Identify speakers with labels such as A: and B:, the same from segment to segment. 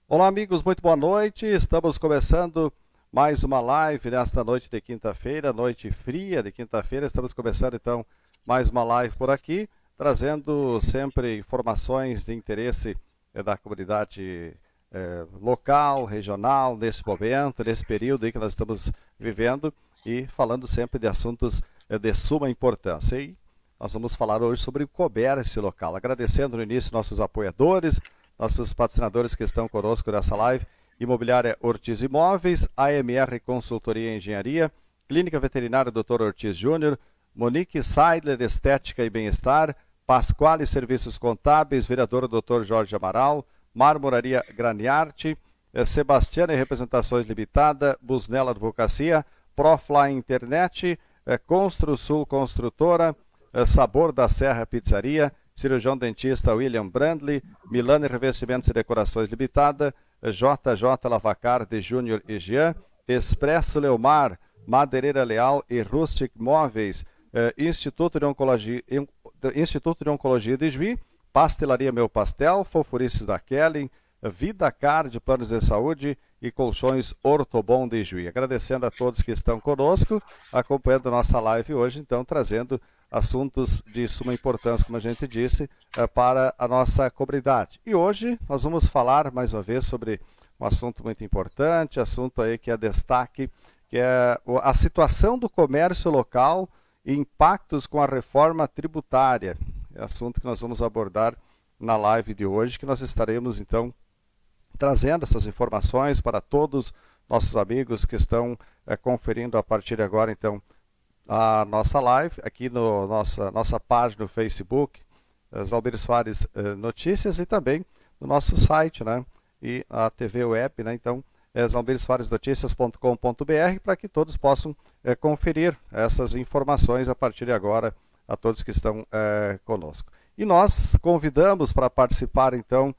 A: Olá, amigos, muito boa noite. Estamos começando mais uma live nesta noite de quinta-feira, noite fria de quinta-feira. Estamos começando então mais uma live por aqui, trazendo sempre informações de interesse da comunidade local, regional, nesse momento, nesse período aí que nós estamos vivendo e falando sempre de assuntos de suma importância. E nós vamos falar hoje sobre o comércio local, agradecendo no início nossos apoiadores, nossos patrocinadores que estão conosco nessa live: Imobiliária Ortiz Imóveis, AMR Consultoria e Engenharia, Clínica Veterinária Dr. Ortiz Júnior, Monique Seidler Estética e Bem-Estar, Pasquale Serviços Contábeis, vereador Dr. Jorge Amaral, Marmoraria Graniarte, Sebastiana e Representações Limitada, Busnella Advocacia, Profly Internet, Construsul Construtora, Sabor da Serra Pizzaria, cirurgião dentista William Brandley, Milano Revestimentos e Decorações Limitada, JJ Lavacar de Júnior e Jean, Expresso Leomar, Madeireira Leal e Rustic Móveis, Instituto de Oncologia de Juí, Pastelaria Meu Pastel, Fofurices da Kellen, Vida Card, Planos de Saúde e Colchões Ortobon de Juí. Agradecendo a todos que estão conosco, acompanhando nossa live hoje, então trazendo assuntos de suma importância, como a gente disse, para a nossa comunidade. E hoje nós vamos falar mais uma vez sobre um assunto muito importante, assunto aí que é destaque, que é a situação do comércio local e impactos com a reforma tributária. É assunto que nós vamos abordar na live de hoje, que nós estaremos então trazendo essas informações para todos nossos amigos que estão conferindo a partir de agora, então, a nossa live aqui no nossa página no Facebook, Zalmir Soares Notícias, e também no nosso site, né? E a TV web, né? Então, zalmirsoaresnoticias.com.br, para que todos possam conferir essas informações a partir de agora a todos que estão conosco. E nós convidamos para participar, então,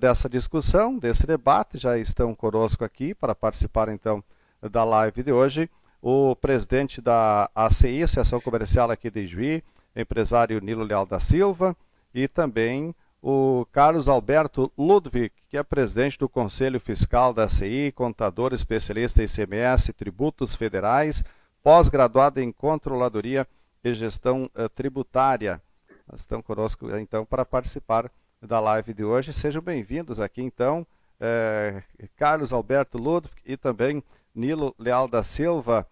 A: dessa discussão, desse debate. Já estão conosco aqui para participar, então, da live de hoje, o presidente da ACI, Associação Comercial aqui de Juí, empresário Nilo Leal da Silva, e também o Carlos Alberto Ludwig, que é presidente do Conselho Fiscal da ACI, contador especialista em ICMS, tributos federais, pós-graduado em Controladoria e Gestão Tributária. Estão conosco, então, para participar da live de hoje. Sejam bem-vindos aqui, então, Carlos Alberto Ludwig e também Nilo Leal da Silva.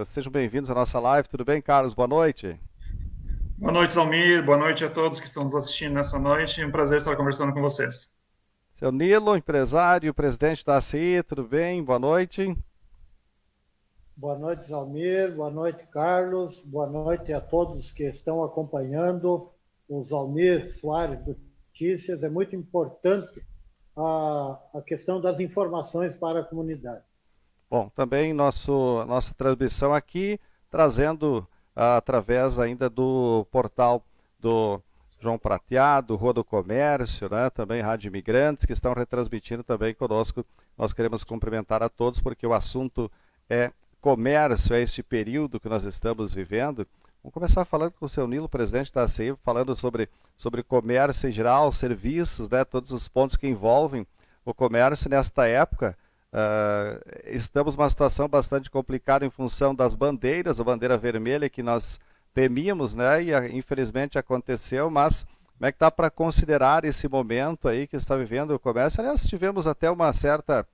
A: Sejam bem-vindos à nossa live. Tudo bem, Carlos? Boa noite.
B: Boa noite, Zalmir. Boa noite a todos que estão nos assistindo nessa noite. É um prazer estar conversando com vocês.
A: Seu Nilo, empresário, presidente da ACI, tudo bem? Boa noite.
C: Boa noite, Zalmir. Boa noite, Carlos. Boa noite a todos que estão acompanhando o Zalmir Soares Notícias. É muito importante a questão das informações para a comunidade.
A: Bom, também nossa transmissão aqui, trazendo através ainda do portal do João Prateado, Rua do Comércio, né? Também Rádio Imigrantes, que estão retransmitindo também conosco. Nós queremos cumprimentar a todos, porque o assunto é comércio, é este período que nós estamos vivendo. Vamos começar falando com o seu Nilo, presidente da ACI, falando sobre comércio em geral, serviços, né? Todos os pontos que envolvem o comércio nesta época. Estamos numa situação bastante complicada em função das bandeiras, a bandeira vermelha que nós temíamos, né? E infelizmente aconteceu, mas como é que está para considerar esse momento aí que está vivendo o comércio? Aliás, tivemos até uma certa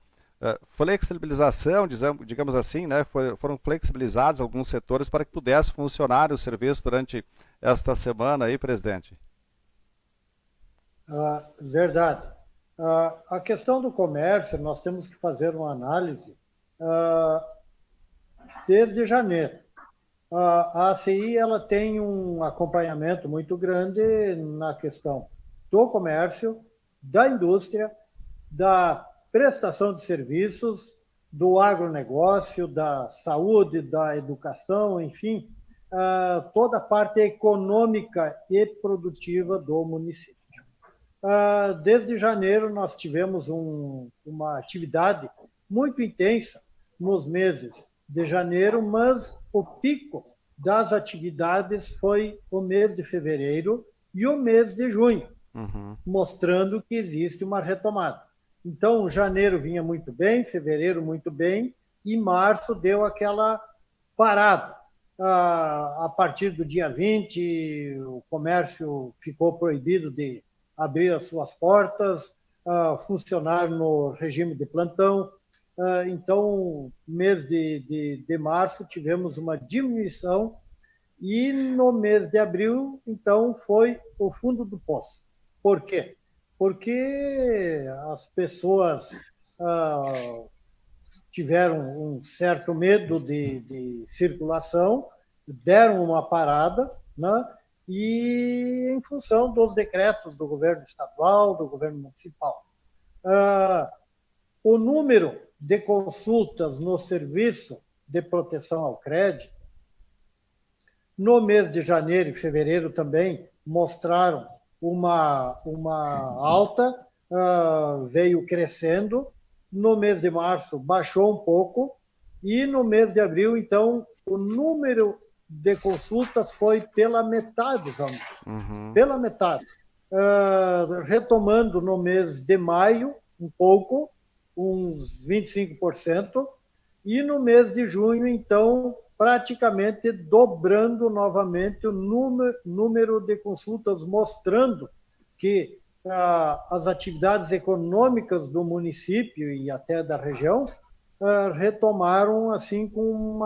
A: flexibilização, digamos assim, né? Foram flexibilizados alguns setores para que pudesse funcionar o serviço durante esta semana aí, presidente.
C: Verdade. A questão do comércio, nós temos que fazer uma análise desde janeiro. A ACI ela tem um acompanhamento muito grande na questão do comércio, da indústria, da prestação de serviços, do agronegócio, da saúde, da educação, enfim, toda a parte econômica e produtiva do município. Desde janeiro nós tivemos uma atividade muito intensa nos meses de janeiro, mas o pico das atividades foi o mês de fevereiro e o mês de junho, mostrando que existe uma retomada. Então, janeiro vinha muito bem, fevereiro muito bem, e março deu aquela parada. A partir do dia 20, o comércio ficou proibido de abrir as suas portas, funcionar no regime de plantão. Então, mês de março, tivemos uma diminuição e no mês de abril, então, foi o fundo do poço. Por quê? Porque as pessoas tiveram um certo medo de circulação, deram uma parada, né? E em função dos decretos do governo estadual, do governo municipal. O número de consultas no serviço de proteção ao crédito, no mês de janeiro e fevereiro também mostraram uma alta, veio crescendo. No mês de março baixou um pouco e no mês de abril, então, o número de consultas foi pela metade, pela metade. Retomando no mês de maio um pouco, uns 25%, e no mês de junho, então, praticamente dobrando novamente o número de consultas, mostrando que as atividades econômicas do município e até da região retomaram assim com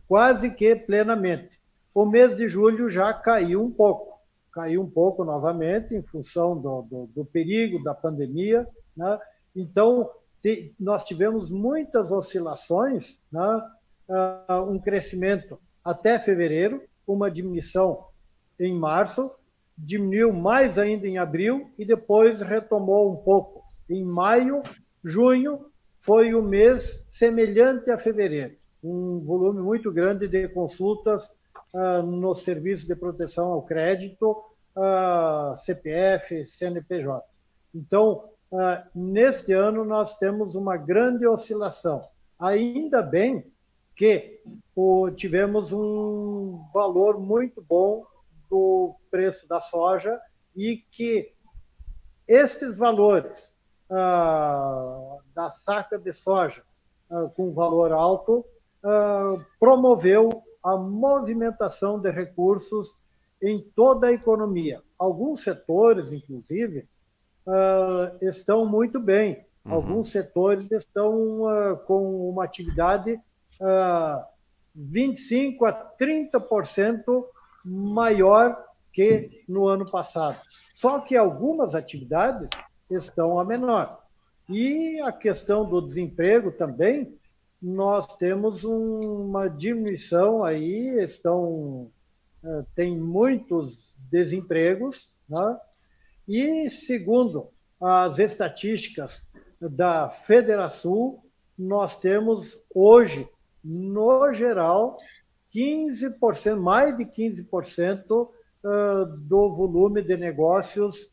C: quase que plenamente. O mês de julho já caiu um pouco novamente em função do perigo da pandemia, né? Então, nós tivemos muitas oscilações, né? Um crescimento até fevereiro, uma diminuição em março, diminuiu mais ainda em abril e depois retomou um pouco. Em maio, junho, foi o mês semelhante a fevereiro, um volume muito grande de consultas no serviço de proteção ao crédito, CPF, CNPJ. Então, neste ano nós temos uma grande oscilação. Ainda bem que tivemos um valor muito bom do preço da soja e que estes valores da saca de soja com valor alto promoveu a movimentação de recursos em toda a economia. Alguns setores, inclusive, estão muito bem. Alguns setores estão com uma atividade 25% a 30% maior que no ano passado. Só que algumas atividades estão a menor. E a questão do desemprego também, nós temos uma diminuição aí, tem muitos desempregos, né? E segundo as estatísticas da Federação, nós temos hoje, no geral, 15%, mais de 15% do volume de negócios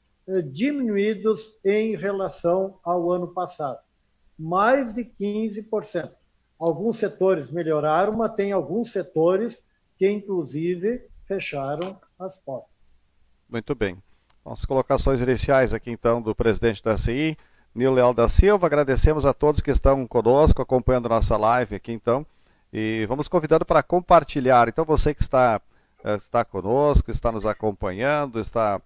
C: diminuídos em relação ao ano passado. Mais de 15%. Alguns setores melhoraram, mas tem alguns setores que, inclusive, fecharam as portas.
A: Muito bem. As colocações iniciais aqui, então, do presidente da CI, Nilo Leal da Silva. Agradecemos a todos que estão conosco, acompanhando nossa live aqui, então. E vamos convidando para compartilhar. Então, você que está conosco, está nos acompanhando, está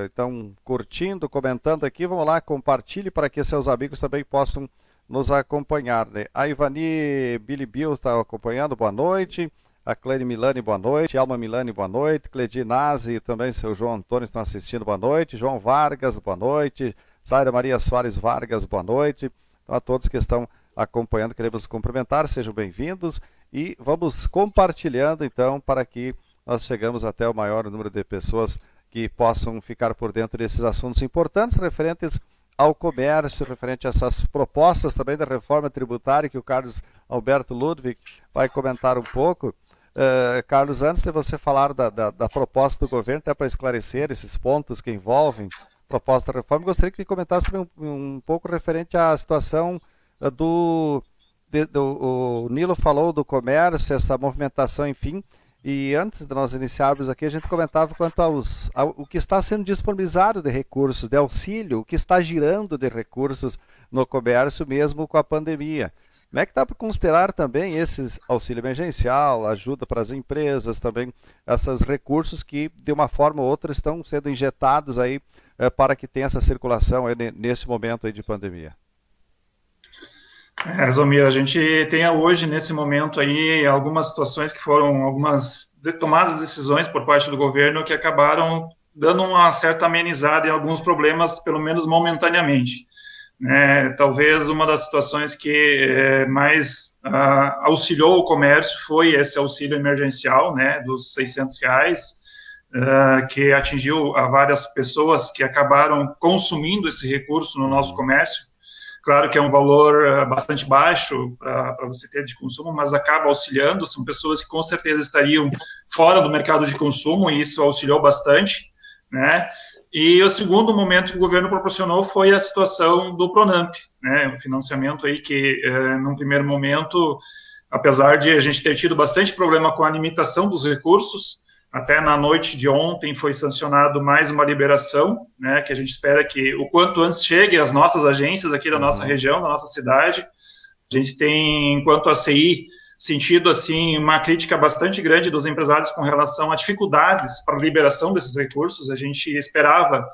A: então curtindo, comentando aqui, vamos lá, compartilhe para que seus amigos também possam nos acompanhar, né? A Ivani Bilibil está acompanhando, boa noite. A Cleide Milani, boa noite. Alma Milani, boa noite. Cledi Nazi e também seu João Antônio estão assistindo, boa noite. João Vargas, boa noite. Zaira Maria Soares Vargas, boa noite. Então, a todos que estão acompanhando, queremos cumprimentar, sejam bem-vindos. E vamos compartilhando, então, para que nós chegamos até o maior número de pessoas que possam ficar por dentro desses assuntos importantes referentes ao comércio, referente a essas propostas também da reforma tributária que o Carlos Alberto Ludwig vai comentar um pouco. Carlos, antes de você falar da proposta do governo, até para esclarecer esses pontos que envolvem a proposta da reforma, gostaria que comentasse um pouco referente à situação o Nilo falou do comércio, essa movimentação, enfim, E antes de nós iniciarmos aqui, a gente comentava quanto o que está sendo disponibilizado de recursos, de auxílio, o que está girando de recursos no comércio mesmo com a pandemia. Como é que está para considerar também esses auxílio emergencial, ajuda para as empresas, também esses recursos que de uma forma ou outra estão sendo injetados aí para que tenha essa circulação aí nesse momento aí de pandemia?
B: Zomir, a gente tem hoje, nesse momento aí, algumas situações que foram algumas tomadas de decisões por parte do governo que acabaram dando uma certa amenizada em alguns problemas, pelo menos momentaneamente. Talvez uma das situações que mais auxiliou o comércio foi esse auxílio emergencial, né, dos R$600, que atingiu a várias pessoas que acabaram consumindo esse recurso no nosso comércio. Claro que é um valor bastante baixo para você ter de consumo, mas acaba auxiliando. São pessoas que com certeza estariam fora do mercado de consumo e isso auxiliou bastante, né? E o segundo momento que o governo proporcionou foi a situação do Pronamp, né? O financiamento aí que, num primeiro momento, apesar de a gente ter tido bastante problema com a limitação dos recursos, até na noite de ontem foi sancionado mais uma liberação, né, que a gente espera que o quanto antes chegue às nossas agências aqui da nossa região, da nossa cidade. A gente tem, enquanto ACI, sentido assim uma crítica bastante grande dos empresários com relação a dificuldades para a liberação desses recursos. A gente esperava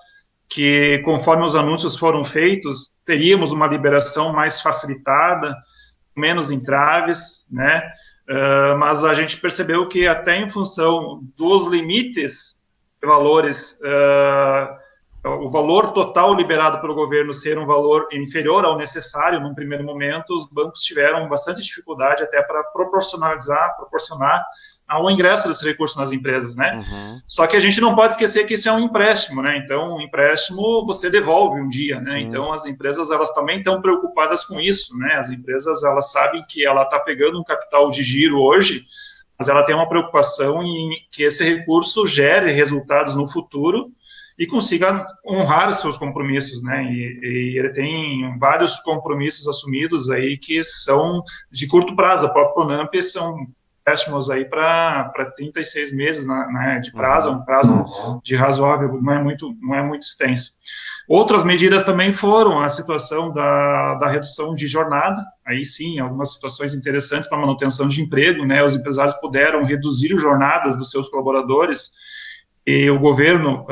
B: que, conforme os anúncios foram feitos, teríamos uma liberação mais facilitada, menos entraves, né? Mas a gente percebeu que até em função dos limites de valores, o valor total liberado pelo governo ser um valor inferior ao necessário num primeiro momento, os bancos tiveram bastante dificuldade até para proporcionar ao ingresso desse recurso nas empresas, né? Uhum. Só que a gente não pode esquecer que isso é um empréstimo, né? Então, um empréstimo você devolve um dia, né? Sim. Então, as empresas, elas também estão preocupadas com isso, né? As empresas, elas sabem que ela está pegando um capital de giro hoje, mas ela tem uma preocupação em que esse recurso gere resultados no futuro e consiga honrar os seus compromissos, né? E ele tem vários compromissos assumidos aí que são de curto prazo. A própria Pronamp são empréstimos aí para 36 meses, né, de prazo, um prazo de razoável, não é muito extenso. Outras medidas também foram a situação da redução de jornada, aí sim, algumas situações interessantes para manutenção de emprego, né, os empresários puderam reduzir jornadas dos seus colaboradores e o governo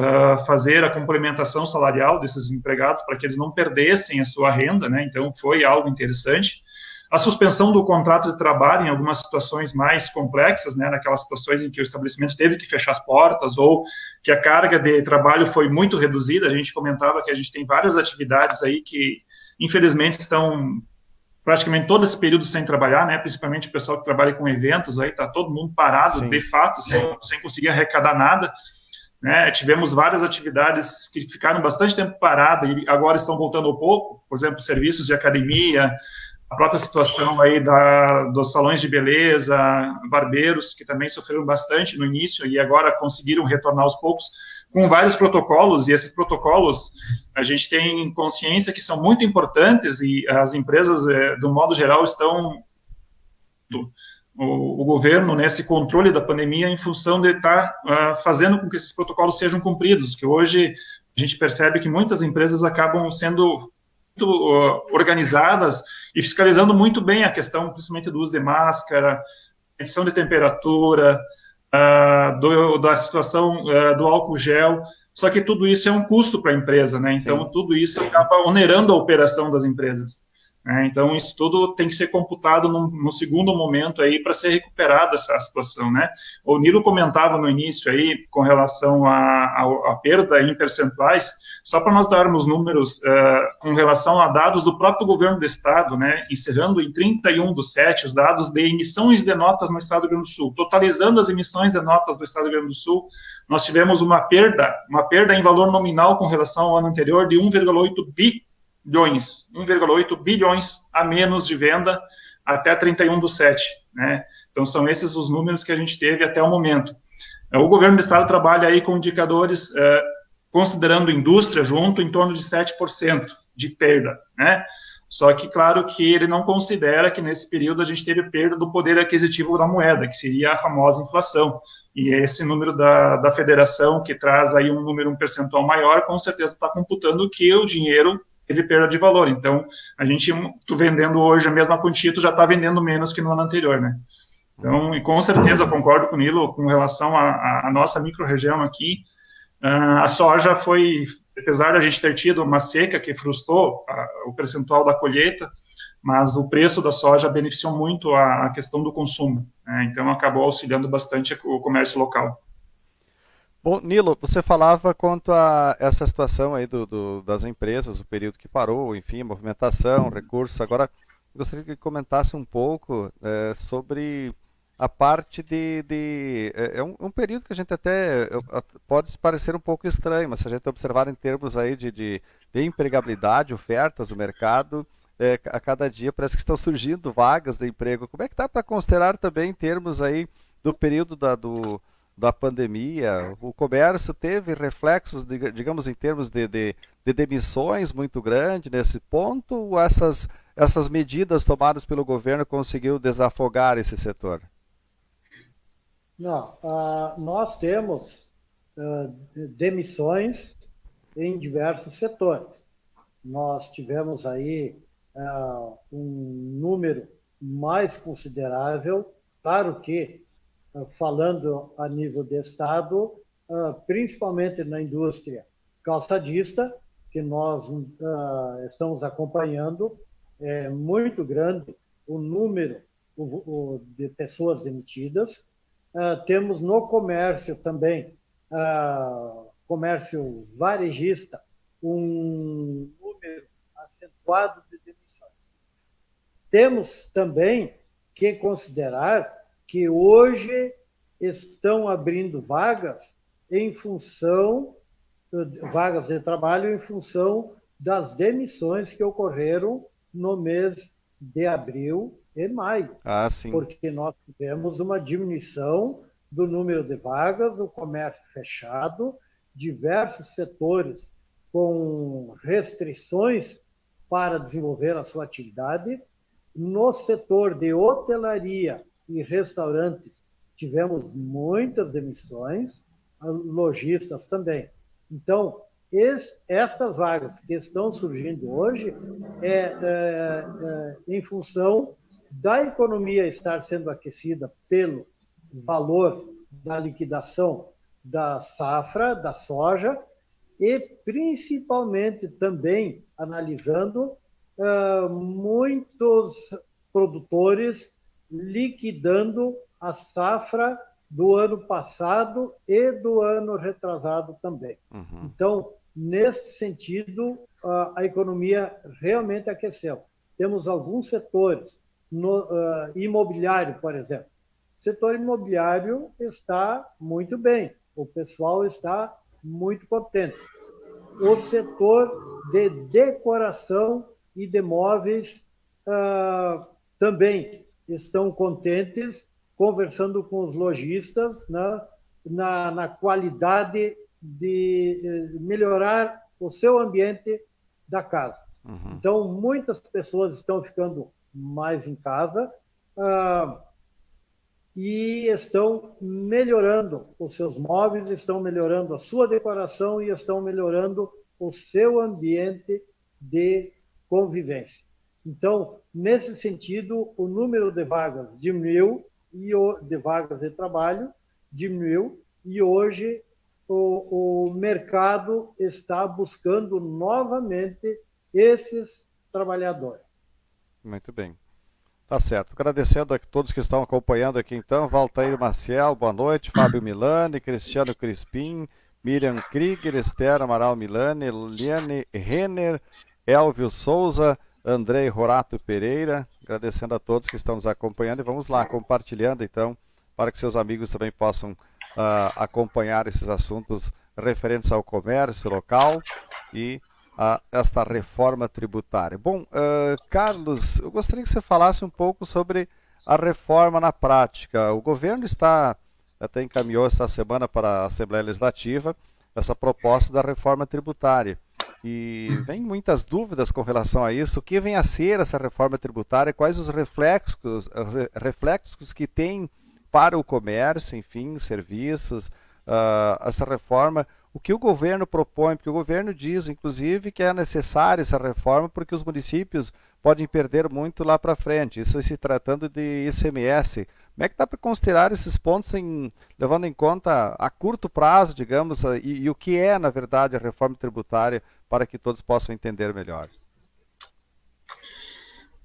B: fazer a complementação salarial desses empregados para que eles não perdessem a sua renda, né, então foi algo interessante. A suspensão do contrato de trabalho em algumas situações mais complexas, né, naquelas situações em que o estabelecimento teve que fechar as portas ou que a carga de trabalho foi muito reduzida. A gente comentava que a gente tem várias atividades aí que, infelizmente, estão praticamente todo esse período sem trabalhar, né, principalmente o pessoal que trabalha com eventos, aí está todo mundo parado, sim, de fato, sem conseguir arrecadar nada. Né, tivemos várias atividades que ficaram bastante tempo paradas e agora estão voltando um pouco, por exemplo, serviços de academia, a própria situação aí dos salões de beleza, barbeiros, que também sofreram bastante no início e agora conseguiram retornar aos poucos com vários protocolos, e esses protocolos a gente tem consciência que são muito importantes e as empresas, do modo geral, estão... O governo nesse controle da pandemia em função de estar fazendo com que esses protocolos sejam cumpridos, que hoje a gente percebe que muitas empresas acabam sendo muito organizadas e fiscalizando muito bem a questão, principalmente do uso de máscara, medição de temperatura, da situação do álcool gel, só que tudo isso é um custo para a empresa, né? Então, sim, tudo isso acaba onerando a operação das empresas. Então, isso tudo tem que ser computado no segundo momento aí para ser recuperada essa situação, né? O Nilo comentava no início aí com relação à perda em percentuais, só para nós darmos números com relação a dados do próprio governo do estado, né? Encerrando em 31/7 os dados de emissões de notas no estado do Rio Grande do Sul, totalizando as emissões de notas do estado do Rio Grande do Sul, nós tivemos uma perda em valor nominal com relação ao ano anterior de 1,8 bilhões a menos de venda até 31/7, né? Então, são esses os números que a gente teve até o momento. O governo do estado trabalha aí com indicadores, considerando indústria junto, em torno de 7% de perda, né? Só que, claro, que ele não considera que nesse período a gente teve perda do poder aquisitivo da moeda, que seria a famosa inflação. E esse número da federação, que traz aí um percentual maior, com certeza está computando que o dinheiro teve perda de valor. Então, tu vendendo hoje a mesma quantia, tu já está vendendo menos que no ano anterior, né? Então, e com certeza, eu concordo com o Nilo, com relação à nossa micro-região aqui, a soja foi, apesar de a gente ter tido uma seca que frustrou o percentual da colheita, mas o preço da soja beneficiou muito a questão do consumo, né? Então acabou auxiliando bastante o comércio local.
A: Bom, Nilo, você falava quanto a essa situação aí das empresas, o período que parou, enfim, movimentação, recursos. Agora, gostaria que comentasse um pouco sobre a parte é um período que a gente até pode parecer um pouco estranho, mas se a gente observar em termos aí de empregabilidade, ofertas do mercado, a cada dia parece que estão surgindo vagas de emprego. Como é que está para considerar também em termos aí do período da pandemia? O comércio teve reflexos, digamos, em termos de demissões muito grande nesse ponto, ou essas medidas tomadas pelo governo conseguiu desafogar esse setor?
C: Não, nós temos demissões em diversos setores. Nós tivemos aí um número mais considerável, claro que, falando a nível de Estado, principalmente na indústria calçadista, que nós estamos acompanhando, é muito grande o número de pessoas demitidas. Temos no comércio também, comércio varejista, um número acentuado de demissões. Temos também que considerar que hoje estão abrindo vagas de trabalho em função das demissões que ocorreram no mês de abril e maio.
A: Sim.
C: Porque nós tivemos uma diminuição do número de vagas, o comércio fechado, diversos setores com restrições para desenvolver a sua atividade. No setor de hotelaria e restaurantes, tivemos muitas demissões, lojistas também. Então, estas vagas que estão surgindo hoje em função da economia estar sendo aquecida pelo valor da liquidação da safra, da soja, e principalmente também analisando muitos produtores liquidando a safra do ano passado e do ano retrasado também.
A: Uhum.
C: Então, nesse sentido, a economia realmente aqueceu. Temos alguns setores, imobiliário, por exemplo. O setor imobiliário está muito bem, o pessoal está muito contente. O setor de decoração e de móveis também estão contentes, conversando com os lojistas, né, na qualidade de melhorar o seu ambiente da casa.
A: Uhum.
C: Então, muitas pessoas estão ficando mais em casa e estão melhorando os seus móveis, estão melhorando a sua decoração e estão melhorando o seu ambiente de convivência. Então, nesse sentido, o número de vagas diminuiu, de vagas de trabalho diminuiu, e hoje o mercado está buscando novamente esses trabalhadores.
A: Muito bem. Tá certo. Agradecendo a todos que estão acompanhando aqui então. Valtair Maciel, boa noite. Fábio Milani, Cristiano Crispim, Miriam Krieger, Esther Amaral Milani, Liane Renner, Elvio Souza, Andrei Rorato Pereira. Agradecendo a todos que estão nos acompanhando. E vamos lá, compartilhando então, para que seus amigos também possam acompanhar esses assuntos referentes ao comércio local e a esta reforma tributária. Bom, Carlos, eu gostaria que você falasse um pouco sobre a reforma na prática. O governo até encaminhou esta semana para a Assembleia Legislativa essa proposta da reforma tributária. E vem muitas dúvidas com relação a isso. O que vem a ser essa reforma tributária? Quais os reflexos que tem para o comércio, enfim, serviços, essa reforma? O que o governo propõe? Porque o governo diz, inclusive, que é necessária essa reforma porque os municípios podem perder muito lá para frente. Isso se tratando de ICMS. Como é que dá para considerar esses pontos levando em conta a curto prazo, digamos, e o que é, na verdade, a reforma tributária, para que todos possam entender melhor?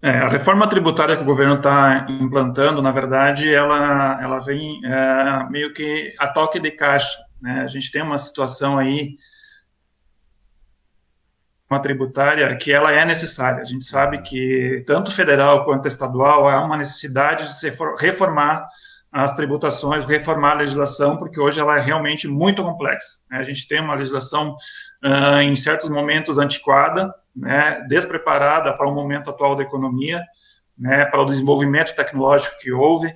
B: A reforma tributária que o governo está implantando, na verdade, ela vem meio que a toque de caixa, né? A gente tem uma situação aí, uma tributária, que ela é necessária. A gente sabe que tanto federal quanto estadual há uma necessidade de se reformar as tributações, reformar a legislação, porque hoje ela é realmente muito complexa, né? A gente tem uma legislação, em certos momentos, antiquada, né, despreparada para o momento atual da economia, né, para o desenvolvimento tecnológico que houve,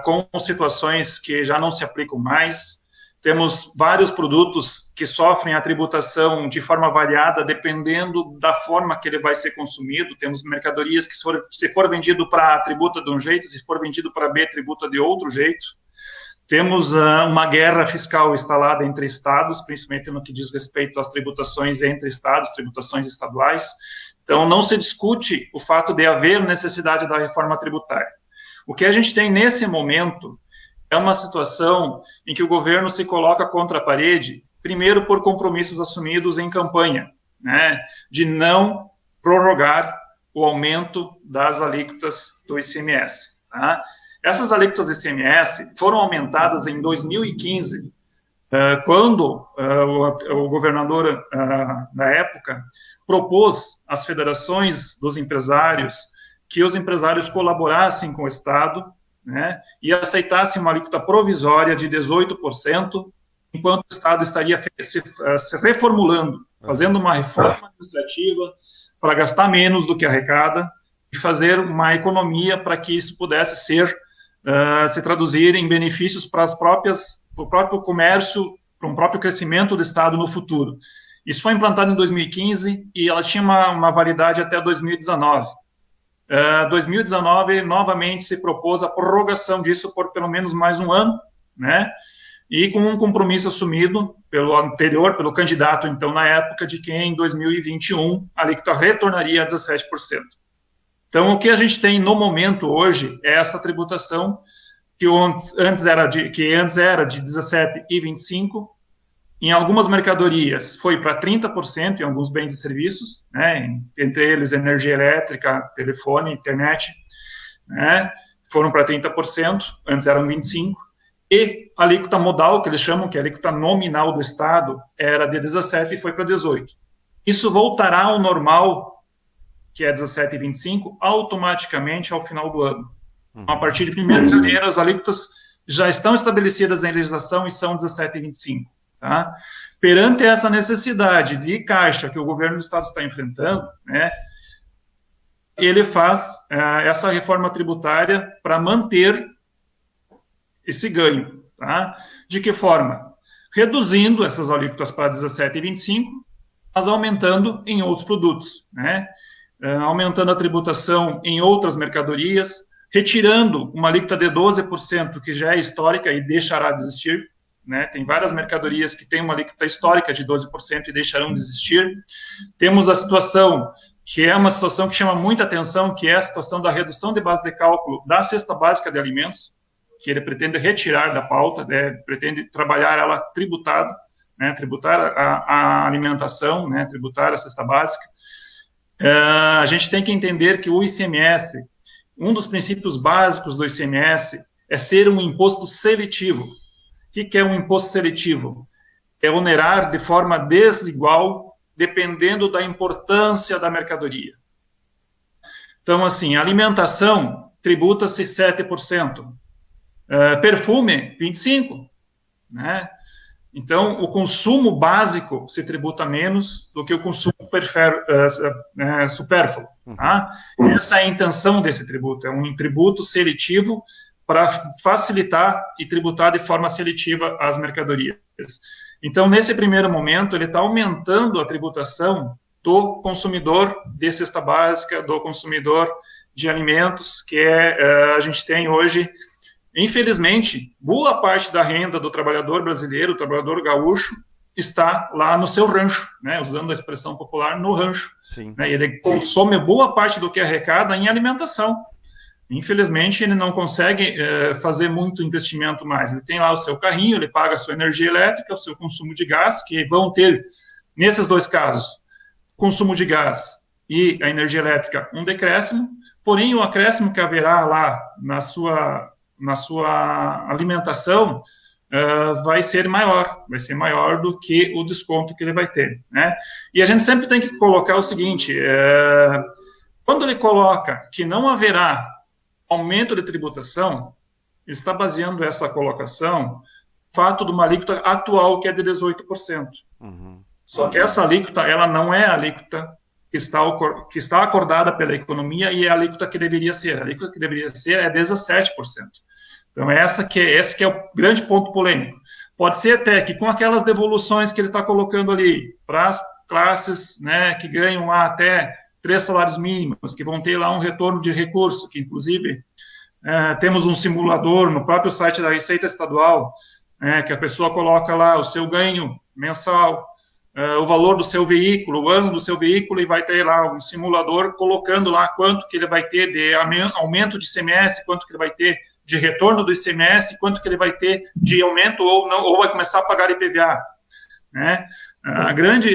B: com situações que já não se aplicam mais. Temos vários produtos que sofrem a tributação de forma variada, dependendo da forma que ele vai ser consumido. Temos mercadorias que, se for vendido para A, tributa de um jeito, se for vendido para B, tributa de outro jeito. Temos uma guerra fiscal instalada entre estados, principalmente no que diz respeito às tributações entre estados, tributações estaduais. Então, não se discute o fato de haver necessidade da reforma tributária. O que a gente tem nesse momento é uma situação em que o governo se coloca contra a parede, primeiro por compromissos assumidos em campanha, né, de não prorrogar o aumento das alíquotas do ICMS. Tá? Essas alíquotas do ICMS foram aumentadas em 2015, quando o governador, na época, propôs às federações dos empresários que os empresários colaborassem com o Estado, né, e aceitasse uma alíquota provisória de 18%, enquanto o Estado estaria se reformulando, fazendo uma reforma administrativa para gastar menos do que arrecada e fazer uma economia para que isso pudesse se traduzir em benefícios para o próprio comércio, para um próprio crescimento do Estado no futuro. Isso foi implantado em 2015 e ela tinha uma validade até 2019. 2019, novamente, se propôs a prorrogação disso por pelo menos mais um ano, né? E com um compromisso assumido pelo candidato, então, na época, de que em 2021 a alíquota retornaria a 17%. Então, o que a gente tem no momento hoje é essa tributação que antes era de 17,25%, em algumas mercadorias foi para 30% em alguns bens e serviços, né, entre eles energia elétrica, telefone, internet, né, foram para 30%, antes eram 25%, e a alíquota modal, que eles chamam, que é a alíquota nominal do Estado, era de 17% e foi para 18%. Isso voltará ao normal, que é 17,25%, automaticamente ao final do ano. A partir de 1º de janeiro, as alíquotas já estão estabelecidas em legislação e são 17,25%. Tá? Perante essa necessidade de caixa que o governo do Estado está enfrentando, né, ele faz essa reforma tributária para manter esse ganho. Tá? De que forma? Reduzindo essas alíquotas para 17,25%, mas aumentando em outros produtos, né? Aumentando a tributação em outras mercadorias, retirando uma alíquota de 12%, que já é histórica e deixará de existir, né? Tem várias mercadorias que têm uma alíquota histórica de 12% e deixarão de existir. Temos a situação, que é uma situação que chama muita atenção, que é a situação da redução de base de cálculo da cesta básica de alimentos, que ele pretende retirar da pauta, né? Pretende trabalhar ela tributada, né? Tributar a alimentação, né? Tributar a cesta básica. A gente tem que entender que o ICMS, um dos princípios básicos do ICMS é ser um imposto seletivo. O que é um imposto seletivo? É onerar de forma desigual, dependendo da importância da mercadoria. Então, assim, alimentação tributa-se 7%, perfume 25%, né? Então, o consumo básico se tributa menos do que o consumo supérfluo. Tá? Essa é a intenção desse tributo, é um tributo seletivo para facilitar e tributar de forma seletiva as mercadorias. Então, nesse primeiro momento, ele está aumentando a tributação do consumidor de cesta básica, do consumidor de alimentos, que a gente tem hoje, infelizmente, boa parte da renda do trabalhador brasileiro, o trabalhador gaúcho, está lá no seu rancho, né, usando a expressão popular, no rancho. Né, ele consome boa parte do que arrecada em alimentação. Infelizmente, ele não consegue fazer muito investimento mais. Ele tem lá o seu carrinho, ele paga a sua energia elétrica, o seu consumo de gás, que vão ter, nesses dois casos, consumo de gás e a energia elétrica, um decréscimo, porém, o acréscimo que haverá lá na sua alimentação vai ser maior do que o desconto que ele vai ter, né? E a gente sempre tem que colocar o seguinte, quando ele coloca que não haverá aumento de tributação, ele está baseando essa colocação no fato de uma alíquota atual que é de 18%. Uhum. Só que essa alíquota, ela não é a alíquota que está acordada pela economia e é a alíquota que deveria ser. A alíquota que deveria ser é 17%. Então, esse que é o grande ponto polêmico. Pode ser até que com aquelas devoluções que ele está colocando ali para as classes, né, que ganham lá até 3 salários mínimos, que vão ter lá um retorno de recurso, que inclusive temos um simulador no próprio site da Receita Estadual, que a pessoa coloca lá o seu ganho mensal, o valor do seu veículo, o ano do seu veículo, e vai ter lá um simulador colocando lá quanto que ele vai ter de aumento de ICMS, quanto que ele vai ter de retorno do ICMS, quanto que ele vai ter de aumento ou não, ou vai começar a pagar IPVA. Né?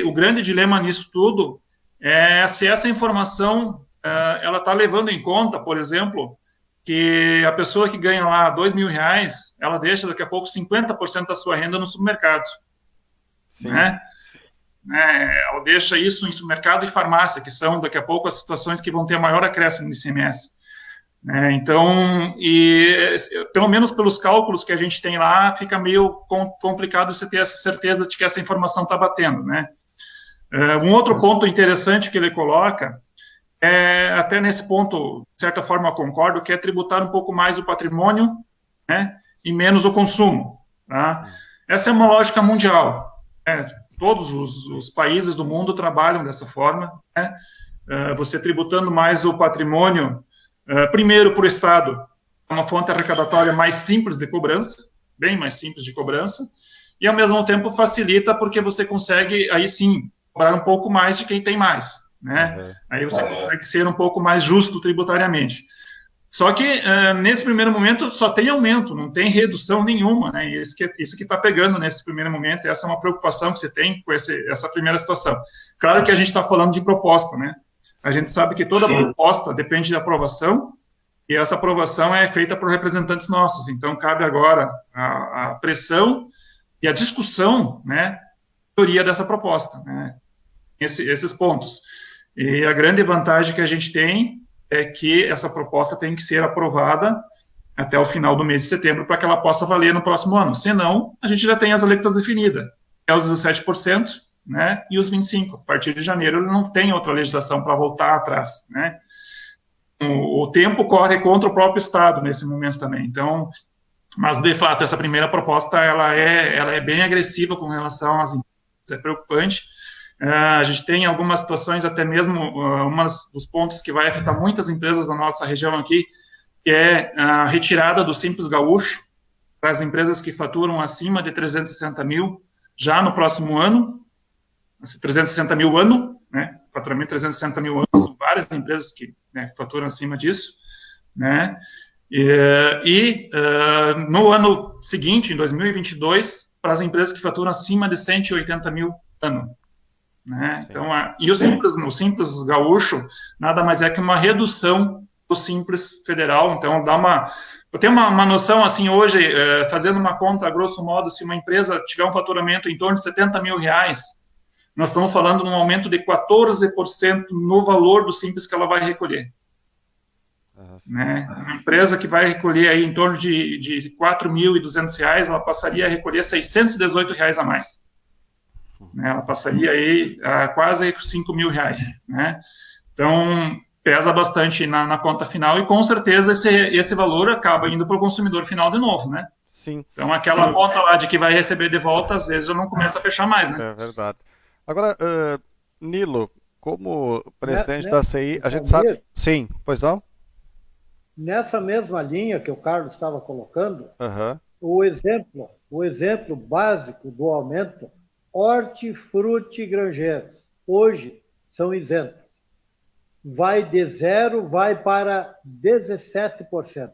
B: O grande dilema nisso tudo é se essa informação ela está levando em conta, por exemplo, que a pessoa que ganha lá R$2.000, ela deixa daqui a pouco 50% da sua renda no supermercado. Sim. Né? Ela deixa isso em supermercado e farmácia, que são daqui a pouco as situações que vão ter maior acréscimo de ICMS. Então, pelo menos pelos cálculos que a gente tem lá, fica meio complicado você ter essa certeza de que essa informação está batendo, né? Um outro ponto interessante que ele coloca, até nesse ponto, de certa forma eu concordo, que é tributar um pouco mais o patrimônio, né, e menos o consumo. Tá? Essa é uma lógica mundial. Né? Todos os países do mundo trabalham dessa forma. Né? Você tributando mais o patrimônio, primeiro para o Estado, é uma fonte arrecadatória mais simples de cobrança, bem mais simples de cobrança, e ao mesmo tempo facilita porque você consegue, aí sim, cobrar um pouco mais de quem tem mais, né? Uhum. Aí você consegue ser um pouco mais justo tributariamente. Só que, nesse primeiro momento, só tem aumento, não tem redução nenhuma, né? E isso que está pegando nesse primeiro momento, essa é uma preocupação que você tem com essa primeira situação. Claro que a gente está falando de proposta, né? A gente sabe que toda proposta depende de aprovação, e essa aprovação é feita por representantes nossos. Então, cabe agora a pressão e a discussão, né, teoria dessa proposta, né? Esses pontos. E a grande vantagem que a gente tem é que essa proposta tem que ser aprovada até o final do mês de setembro para que ela possa valer no próximo ano. Senão, a gente já tem as alíquotas definidas. É os 17%, né, e os 25%. A partir de janeiro, ele não tem outra legislação para voltar atrás, né? O tempo corre contra o próprio Estado nesse momento também. Então, mas, de fato, essa primeira proposta, ela é bem agressiva com relação às empresas. É preocupante. A gente tem algumas situações, até mesmo um dos pontos que vai afetar muitas empresas da nossa região aqui, que é a retirada do Simples Gaúcho para as empresas que faturam acima de 360 mil já no próximo ano, 360 mil ano, né, faturamento 360 mil anos, são várias empresas que, né, faturam acima disso, né, no ano seguinte, em 2022, para as empresas que faturam acima de 180 mil ano. Né? Então, e o Simples Gaúcho nada mais é que uma redução do Simples Federal. Então, eu tenho uma noção, assim, hoje, fazendo uma conta, a grosso modo, se uma empresa tiver um faturamento em torno de 70 mil reais, nós estamos falando de um aumento de 14% no valor do Simples que ela vai recolher. Né? Uma empresa que vai recolher aí em torno de R$4.200, ela passaria a recolher R$618 a mais. Né? Ela passaria aí a quase R$5.000. Né? Então, pesa bastante na conta final e, com certeza, esse valor acaba indo para o consumidor final de novo. Né?
A: Sim.
B: Então, aquela conta lá de que vai receber de volta, às vezes, eu não começo a fechar mais, né?
A: É verdade. Agora, Nilo, como presidente
C: Né,
A: da CI, a gente sabe...
C: Valmir,
A: Sim, pois não?
C: nessa mesma linha que o Carlos estava colocando,
A: Aham.
C: o exemplo básico do aumento, hortifruti granjeiros, hoje são isentos. Vai de 0, vai para 17%.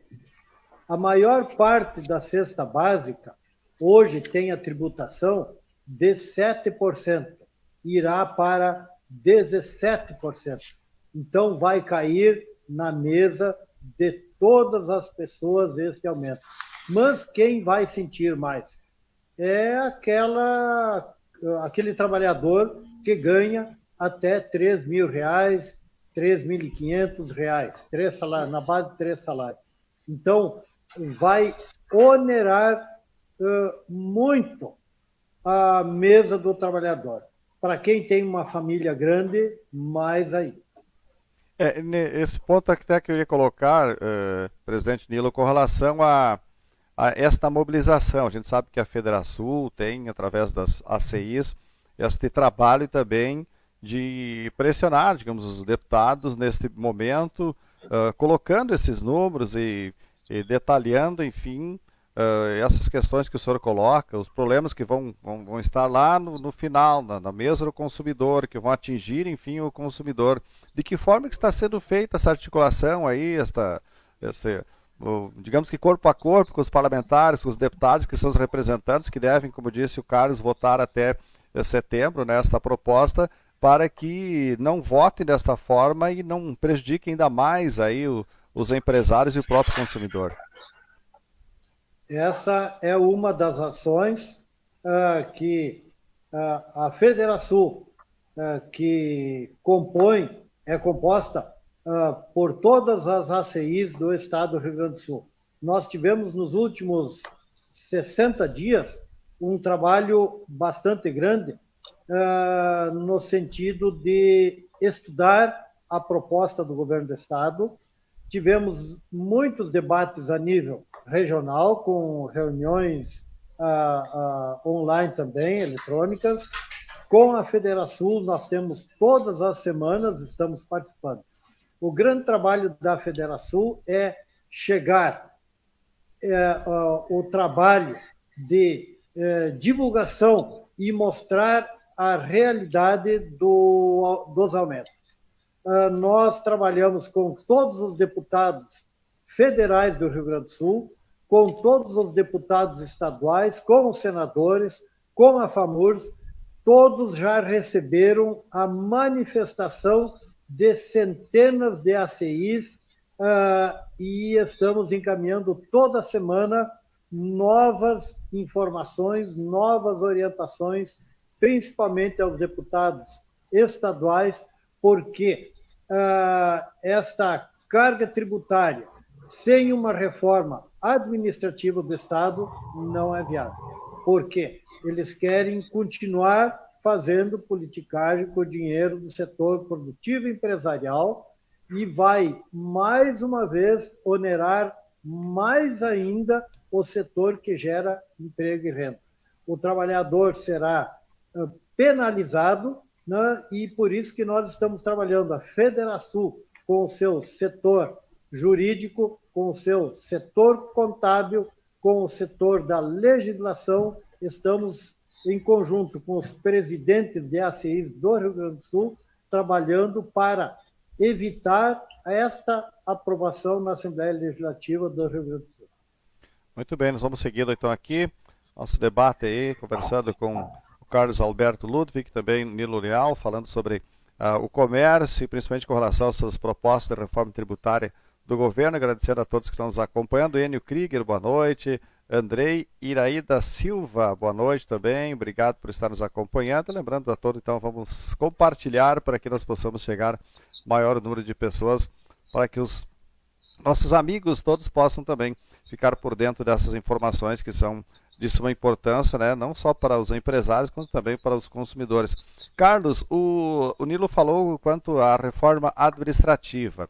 C: A maior parte da cesta básica hoje tem a tributação de 7%, irá para 17%. Então vai cair na mesa de todas as pessoas este aumento. Mas quem vai sentir mais é aquele trabalhador que ganha até R$ 3.000, R$ 3.500, na base de 3 salários. Então, vai onerar muito a mesa do trabalhador. Para quem tem uma família grande, mais aí.
A: Esse ponto até que eu ia colocar, presidente Nilo, com relação a esta mobilização. A gente sabe que a Federação tem, através das ACIs, este trabalho também de pressionar, digamos, os deputados neste momento, colocando esses números e detalhando, enfim, essas questões que o senhor coloca, os problemas que vão estar lá no final, na mesa do consumidor, que vão atingir, enfim, o consumidor. De que forma que está sendo feita essa articulação aí, digamos que corpo a corpo com os parlamentares, com os deputados, que são os representantes, que devem, como disse o Carlos, votar até setembro nesta proposta, para que não votem desta forma e não prejudiquem ainda mais aí os empresários e o próprio consumidor.
C: Essa é uma das ações que a Federação, que é composta por todas as ACIs do Estado do Rio Grande do Sul. Nós tivemos nos últimos 60 dias um trabalho bastante grande no sentido de estudar a proposta do governo do Estado. Tivemos muitos debates a nível regional, com reuniões online também, eletrônicas. Com a Federação, nós temos todas as semanas, estamos participando. O grande trabalho da Federação é chegar o trabalho de divulgação e mostrar a realidade dos aumentos. Nós trabalhamos com todos os deputados federais do Rio Grande do Sul, com todos os deputados estaduais, com os senadores, com a FAMURS, todos já receberam a manifestação de centenas de ACIs e estamos encaminhando toda semana novas informações, novas orientações, principalmente aos deputados estaduais, porque esta carga tributária, sem uma reforma administrativa do Estado, não é viável. Porque eles querem continuar fazendo politicagem com o dinheiro do setor produtivo e empresarial e vai, mais uma vez, onerar mais ainda o setor que gera emprego e renda. O trabalhador será penalizado, né? E por isso que nós estamos trabalhando a Federação com o seu setor jurídico, com o seu setor contábil, com o setor da legislação. Estamos em conjunto com os presidentes de ACIs do Rio Grande do Sul, trabalhando para evitar esta aprovação na Assembleia Legislativa do Rio Grande do Sul.
A: Muito bem, nós vamos seguindo então aqui nosso debate aí, conversando com o Carlos Alberto Ludwig, também Nilo Leal, falando sobre o comércio e principalmente com relação a essas propostas de reforma tributária do governo. Agradecendo a todos que estão nos acompanhando. Enio Krieger, boa noite. Andrei Iraída Silva, boa noite também. Obrigado por estar nos acompanhando. Lembrando a todos, então, vamos compartilhar para que nós possamos chegar ao maior número de pessoas, para que os nossos amigos todos possam também ficar por dentro dessas informações que são de suma importância, né? Não só para os empresários, quanto também para os consumidores. Carlos, o Nilo falou quanto à reforma administrativa.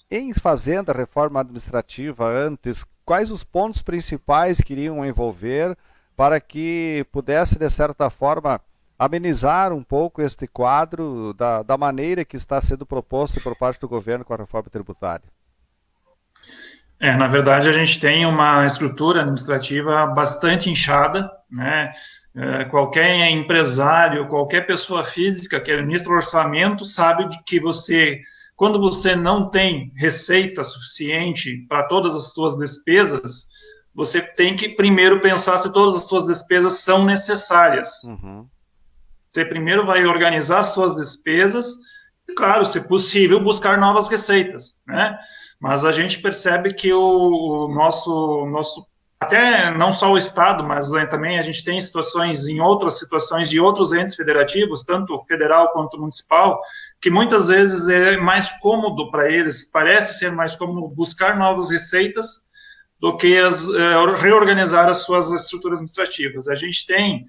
A: Em fazendo a reforma administrativa antes, quais os pontos principais que iriam envolver para que pudesse, de certa forma, amenizar um pouco este quadro da maneira que está sendo proposto por parte do governo com a reforma tributária?
B: Na verdade, a gente tem uma estrutura administrativa bastante inchada, né? Qualquer empresário, qualquer pessoa física que administra o orçamento sabe de que quando você não tem receita suficiente para todas as suas despesas, você tem que primeiro pensar se todas as suas despesas são necessárias.
A: Uhum.
B: Você primeiro vai organizar as suas despesas e, claro, se possível, buscar novas receitas, né? Mas a gente percebe que o nosso até não só o Estado, mas também a gente tem outras situações de outros entes federativos, tanto federal quanto municipal, que muitas vezes é mais cômodo para eles, parece ser mais cômodo buscar novas receitas do que reorganizar as suas estruturas administrativas. A gente tem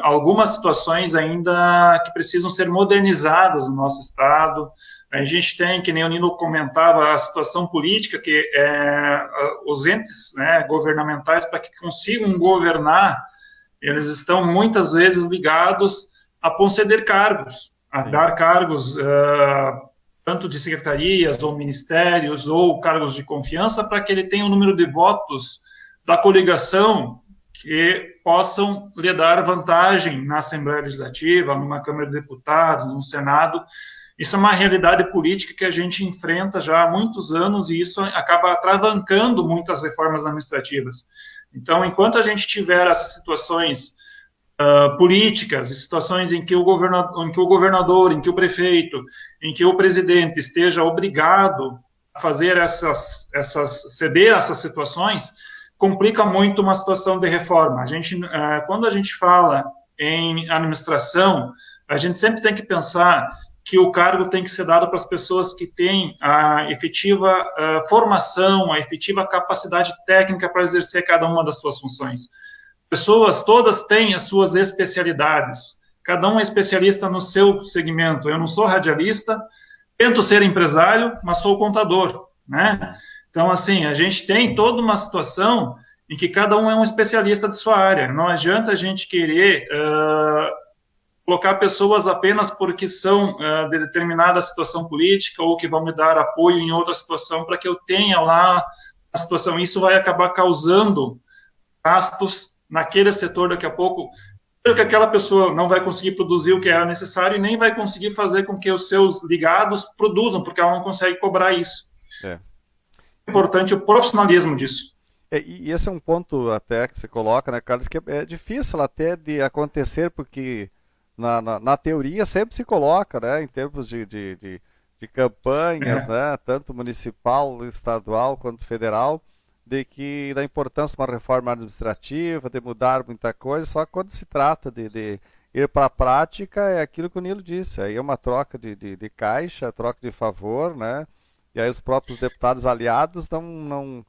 B: algumas situações ainda que precisam ser modernizadas no nosso Estado. A gente tem, que nem o Nino comentava, a situação política, que os entes, né, governamentais, para que consigam governar, eles estão muitas vezes ligados a conceder cargos, a dar cargos, tanto de secretarias ou ministérios, ou cargos de confiança, para que ele tenha um número de votos da coligação que possam lhe dar vantagem na Assembleia Legislativa, numa Câmara de Deputados, no Senado. Isso é uma realidade política que a gente enfrenta já há muitos anos e isso acaba atravancando muitas reformas administrativas. Então, enquanto a gente tiver essas situações políticas, situações em que o governador, em que o prefeito, em que o presidente esteja obrigado a fazer ceder essas situações, complica muito uma situação de reforma. Quando a gente fala em administração, a gente sempre tem que pensar que o cargo tem que ser dado para as pessoas que têm a efetiva formação, a efetiva capacidade técnica para exercer cada uma das suas funções. Pessoas todas têm as suas especialidades, cada um é especialista no seu segmento. Eu não sou radialista, tento ser empresário, mas sou contador, né? Então, assim, a gente tem toda uma situação em que cada um é um especialista de sua área. Não adianta a gente querer colocar pessoas apenas porque são de determinada situação política ou que vão me dar apoio em outra situação para que eu tenha lá a situação. Isso vai acabar causando gastos naquele setor daqui a pouco, porque aquela pessoa não vai conseguir produzir o que era necessário e nem vai conseguir fazer com que os seus ligados produzam, porque ela não consegue cobrar isso. É importante o profissionalismo disso.
A: E esse é um ponto até que você coloca, né, Carlos, que é difícil até de acontecer, porque na teoria sempre se coloca, né, em termos de campanhas, né, tanto municipal, estadual quanto federal, da importância de uma reforma administrativa, de mudar muita coisa, só que quando se trata de ir para a prática, é aquilo que o Nilo disse, aí é uma troca de caixa, troca de favor, né, e aí os próprios deputados aliados não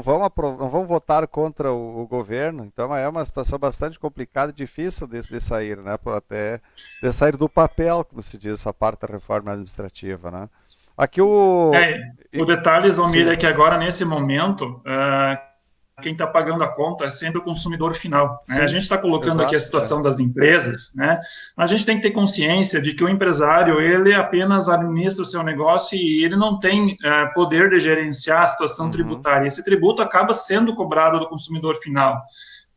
A: vão votar contra o governo, então é uma situação bastante complicada e difícil de sair, né, até de sair do papel, como se diz, essa parte da reforma administrativa, né. Aqui o
B: detalhe, Zomir, é que agora, nesse momento, quem está pagando a conta é sempre o consumidor final. Né? A gente está colocando aqui a situação das empresas, né? Mas a gente tem que ter consciência de que o empresário, ele apenas administra o seu negócio e ele não tem poder de gerenciar a situação tributária. Esse tributo acaba sendo cobrado do consumidor final.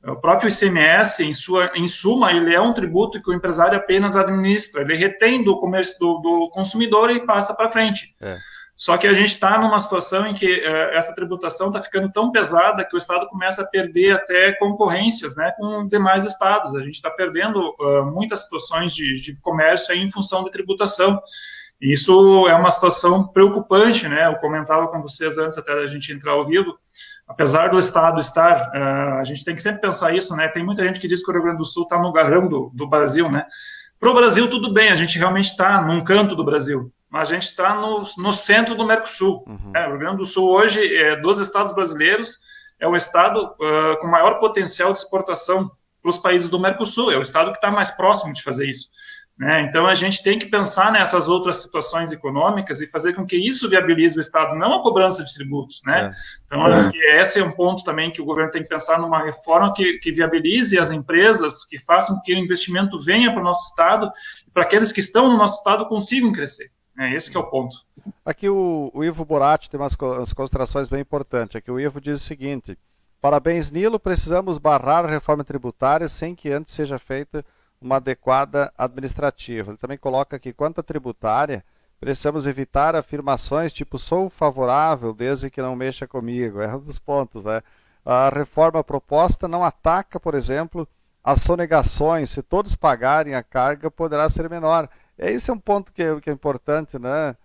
B: O próprio ICMS, em suma, ele é um tributo que o empresário apenas administra. Ele retém do comércio do consumidor e passa para frente. Só que a gente está numa situação em que essa tributação está ficando tão pesada que o Estado começa a perder até concorrências, né, com demais estados. A gente está perdendo muitas situações de comércio aí em função de tributação. E isso é uma situação preocupante, né? Eu comentava com vocês antes até da gente entrar ao vivo. Apesar do Estado estar, a gente tem que sempre pensar isso, né? Tem muita gente que diz que o Rio Grande do Sul está no garrão do Brasil, né? Para o Brasil, tudo bem, a gente realmente está num canto do Brasil, mas a gente está no centro do Mercosul. O Rio Grande do Sul hoje, dos estados brasileiros, é o estado com maior potencial de exportação para os países do Mercosul, é o estado que está mais próximo de fazer isso. né? Então, a gente tem que pensar nessas outras situações econômicas e fazer com que isso viabilize o Estado, não a cobrança de tributos, né? Então, acho que esse é um ponto também que o governo tem que pensar numa reforma que viabilize as empresas, que façam que o investimento venha para o nosso Estado, e para aqueles que estão no nosso Estado consigam crescer. Esse que é o ponto.
A: Aqui o Ivo Buratti tem umas considerações bem importantes. Aqui o Ivo diz o seguinte: parabéns, Nilo, precisamos barrar a reforma tributária sem que antes seja feita uma adequada administrativa. Ele também coloca aqui, quanto à tributária, precisamos evitar afirmações tipo sou favorável desde que não mexa comigo. É um dos pontos, né? A reforma proposta não ataca, por exemplo, as sonegações. Se todos pagarem a carga, poderá ser menor. Esse é um ponto que é importante, né,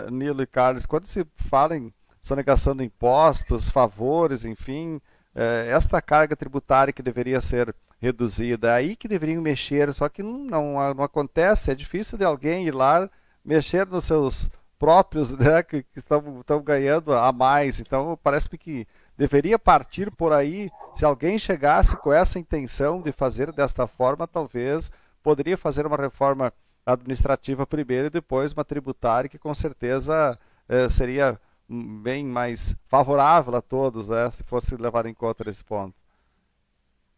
A: Nilo e Carlos? Quando se fala em sonegação de impostos, favores, enfim, esta carga tributária que deveria ser reduzida, é aí que deveriam mexer, só que não acontece, é difícil de alguém ir lá mexer nos seus próprios, né, que estão ganhando a mais. Então, parece-me que deveria partir por aí. Se alguém chegasse com essa intenção de fazer desta forma, talvez poderia fazer uma reforma administrativa primeiro e depois uma tributária que com certeza seria bem mais favorável a todos, né, se fosse levar em conta esse ponto.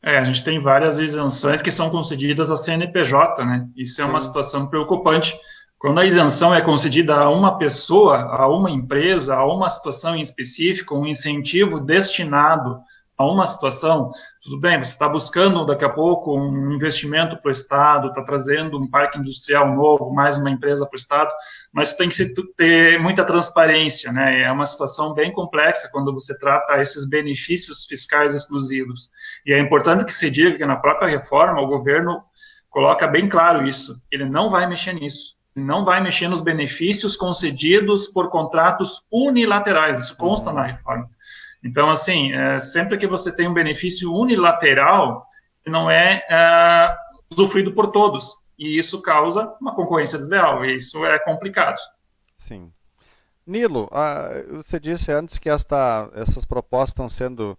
B: A gente tem várias isenções que são concedidas à CNPJ, né? Isso é uma situação preocupante. Quando a isenção é concedida a uma pessoa, a uma empresa, a uma situação em específico, um incentivo destinado a uma situação, tudo bem, você está buscando daqui a pouco um investimento para o Estado, está trazendo um parque industrial novo, mais uma empresa para o Estado, mas tem que ter muita transparência, né? É uma situação bem complexa quando você trata esses benefícios fiscais exclusivos. E é importante que se diga que na própria reforma o governo coloca bem claro isso, ele não vai mexer nisso. Não vai mexer nos benefícios concedidos por contratos unilaterais, isso consta na reforma. Então, assim, sempre que você tem um benefício unilateral, não é usufruído por todos, e isso causa uma concorrência desleal, e isso é complicado.
A: Sim. Nilo, você disse antes que essas propostas estão sendo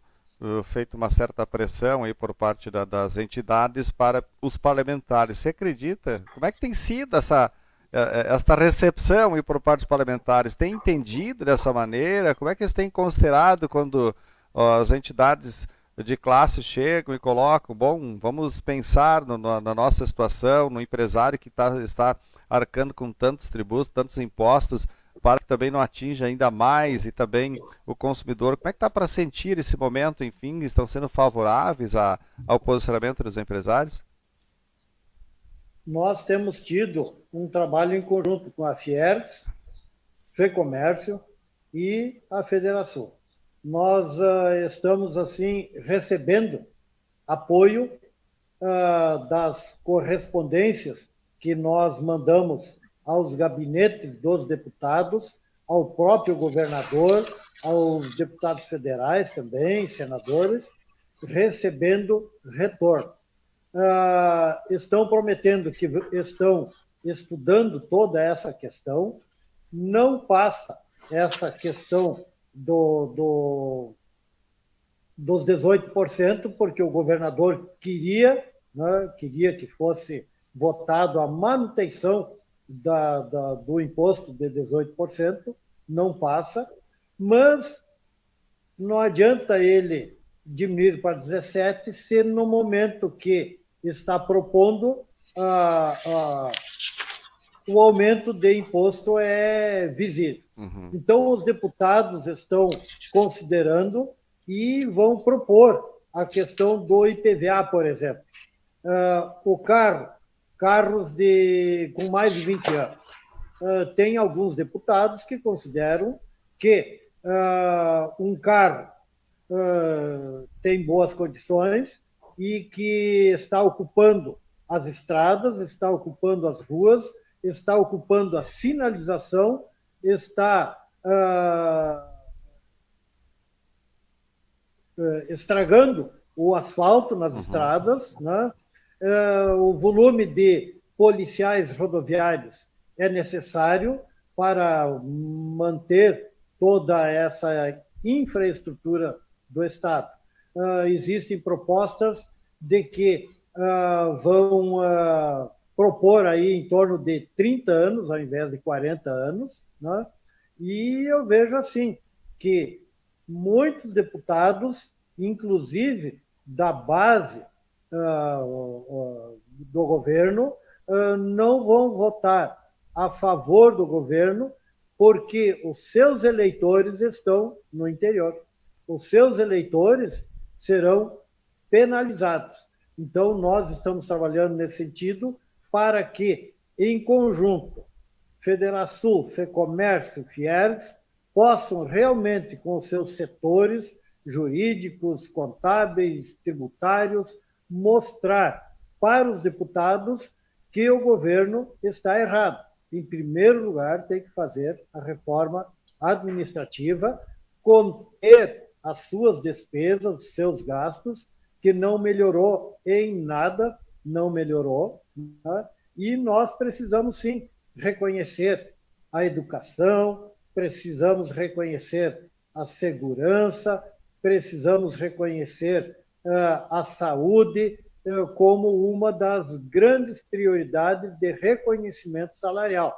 A: feita uma certa pressão aí por parte das entidades para os parlamentares. Você acredita? Como é que tem sido esta recepção aí por parte dos parlamentares? Tem entendido dessa maneira? Como é que eles têm considerado quando as entidades de classe chegam e colocam, bom, vamos pensar na nossa situação, no empresário que está arcando com tantos tributos, tantos impostos, para que também não atinja ainda mais, e também o consumidor. Como é que está para sentir esse momento? Enfim, estão sendo favoráveis ao posicionamento dos empresários?
C: Nós temos tido um trabalho em conjunto com a Fiergs, FEComércio e a Federação. Nós estamos, assim, recebendo apoio das correspondências que nós mandamos aos gabinetes dos deputados, ao próprio governador, aos deputados federais também, senadores, recebendo retorno. Estão prometendo que estão estudando toda essa questão. Não passa essa questão dos 18%, porque o governador queria, né, queria que fosse votado a manutenção do imposto de 18%, não passa, mas não adianta ele diminuir para 17% se no momento que está propondo o aumento de imposto é visível. Uhum. Então, os deputados estão considerando e vão propor a questão do IPVA, por exemplo. Carros com mais de 20 anos. Tem alguns deputados que consideram que um carro tem boas condições e que está ocupando as estradas, está ocupando as ruas, está ocupando a sinalização, está estragando o asfalto nas estradas, né? O volume de policiais rodoviários é necessário para manter toda essa infraestrutura do Estado. Existem propostas de que vão propor aí em torno de 30 anos, ao invés de 40 anos, né? E eu vejo assim, que muitos deputados, inclusive da base do governo, não vão votar a favor do governo, porque os seus eleitores estão no interior. Os seus eleitores serão penalizados. Então, nós estamos trabalhando nesse sentido para que, em conjunto, Federação, FEComércio, Fiergs, possam realmente, com os seus setores jurídicos, contábeis, tributários, mostrar para os deputados que o governo está errado. Em primeiro lugar, tem que fazer a reforma administrativa, conter as suas despesas, os seus gastos, que não melhorou em nada, não melhorou, né? E nós precisamos, sim, reconhecer a educação, precisamos reconhecer a segurança, precisamos reconhecer a saúde como uma das grandes prioridades de reconhecimento salarial.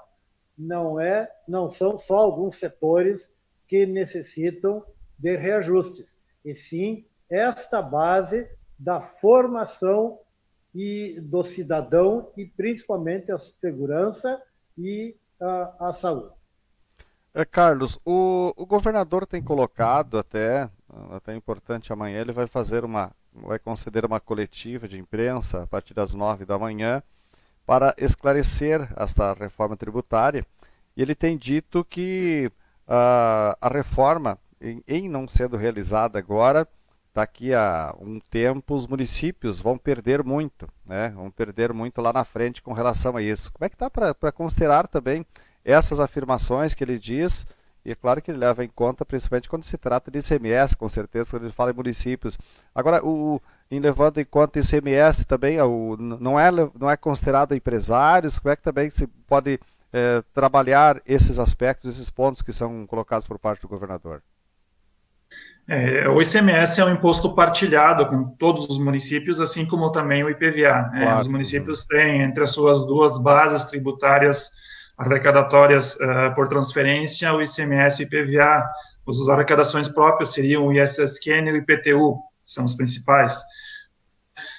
C: Não são só alguns setores que necessitam de reajustes, e sim esta base da formação e do cidadão e principalmente a segurança e a saúde.
A: Carlos, o governador tem colocado até importante, amanhã ele vai conceder uma coletiva de imprensa a partir das 9 da manhã para esclarecer esta reforma tributária, e ele tem dito que a reforma, em não sendo realizada agora, daqui a um tempo os municípios vão perder muito, né? Vão perder muito lá na frente com relação a isso. Como é que está para considerar também essas afirmações que ele diz? E é claro que ele leva em conta, principalmente quando se trata de ICMS, com certeza, quando ele fala em municípios. Agora, levando em conta ICMS também, não é considerado empresários, como é que também se pode trabalhar esses aspectos, esses pontos que são colocados por parte do governador?
B: O ICMS é um imposto partilhado com todos os municípios, assim como também o IPVA. Claro. Os municípios têm entre as suas duas bases tributárias arrecadatórias por transferência, o ICMS e o IPVA. As arrecadações próprias seriam o ISSQN e o IPTU, são os principais.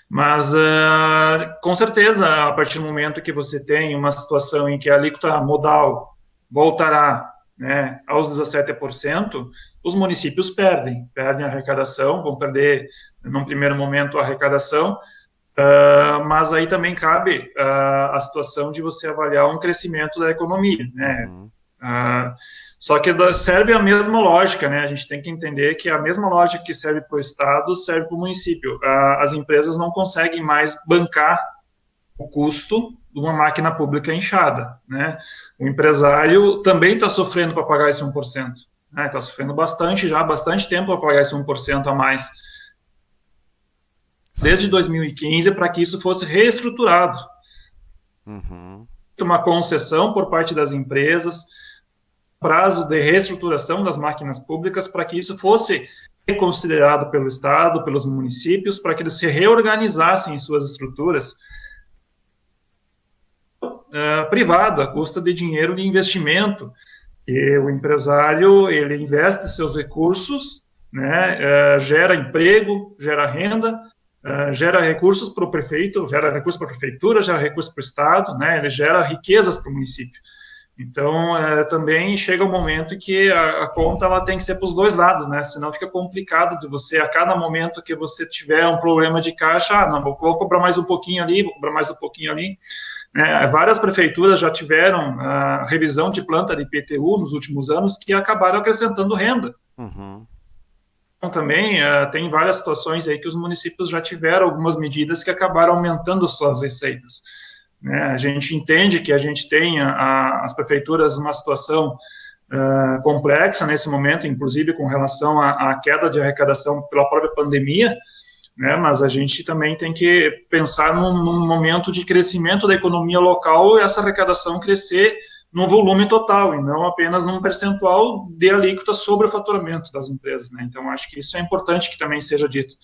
B: Mas, com certeza, a partir do momento que você tem uma situação em que a alíquota modal voltará, né, aos 17%, os municípios perdem a arrecadação, vão perder, num primeiro momento, a arrecadação, mas aí também cabe a situação de você avaliar um crescimento da economia, né? Só que serve a mesma lógica, né? A gente tem que entender que a mesma lógica que serve para o Estado serve para o município. As empresas não conseguem mais bancar o custo de uma máquina pública inchada, né? O empresário também está sofrendo para pagar esse 1%, né? Está sofrendo bastante já, bastante tempo para pagar esse 1% a mais. Desde 2015, para que isso fosse reestruturado. Uma concessão por parte das empresas, prazo de reestruturação das máquinas públicas, para que isso fosse reconsiderado pelo Estado, pelos municípios, para que eles se reorganizassem em suas estruturas privado, à custa de dinheiro de investimento. E o empresário, ele investe seus recursos, né, gera emprego, gera renda, gera recursos para o prefeito, gera recursos para a prefeitura, gera recursos para o Estado, né, ele gera riquezas para o município. Então, também chega um momento que a conta ela tem que ser para os dois lados, né, senão fica complicado de você, a cada momento que você tiver um problema de caixa, não, vou cobrar mais um pouquinho ali, vou cobrar mais um pouquinho ali. Várias prefeituras já tiveram revisão de planta de IPTU nos últimos anos que acabaram acrescentando renda. Então, também tem várias situações aí que os municípios já tiveram algumas medidas que acabaram aumentando suas receitas. A gente entende que a gente tem as prefeituras numa situação complexa nesse momento, inclusive com relação à queda de arrecadação pela própria pandemia, né, mas a gente também tem que pensar num momento de crescimento da economia local e essa arrecadação crescer num volume total e não apenas num percentual de alíquota sobre o faturamento das empresas, né? Então, acho que isso é importante que também seja dito.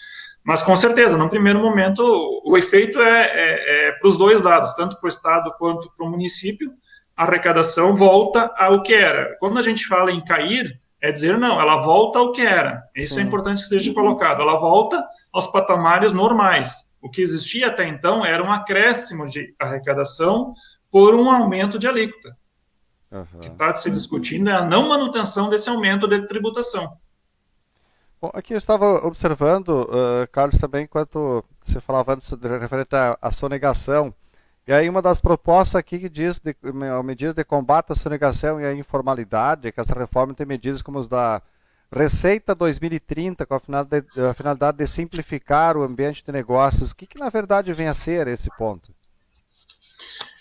B: Mas, com certeza, no primeiro momento, o efeito é para os dois lados, tanto para o Estado quanto para o município, a arrecadação volta ao que era. Quando a gente fala em cair, é dizer, não, ela volta ao que era. Isso é importante que seja colocado. Ela volta aos patamares normais. O que existia até então era um acréscimo de arrecadação por um aumento de alíquota. O que está se discutindo é a não manutenção desse aumento de tributação.
A: Bom, aqui eu estava observando, Carlos, também, enquanto você falava antes referente à sonegação, e aí uma das propostas aqui que diz medidas de combate à sonegação e à informalidade, que essa reforma tem medidas como as da Receita 2030, com a finalidade de simplificar o ambiente de negócios. O que na verdade vem a ser esse ponto?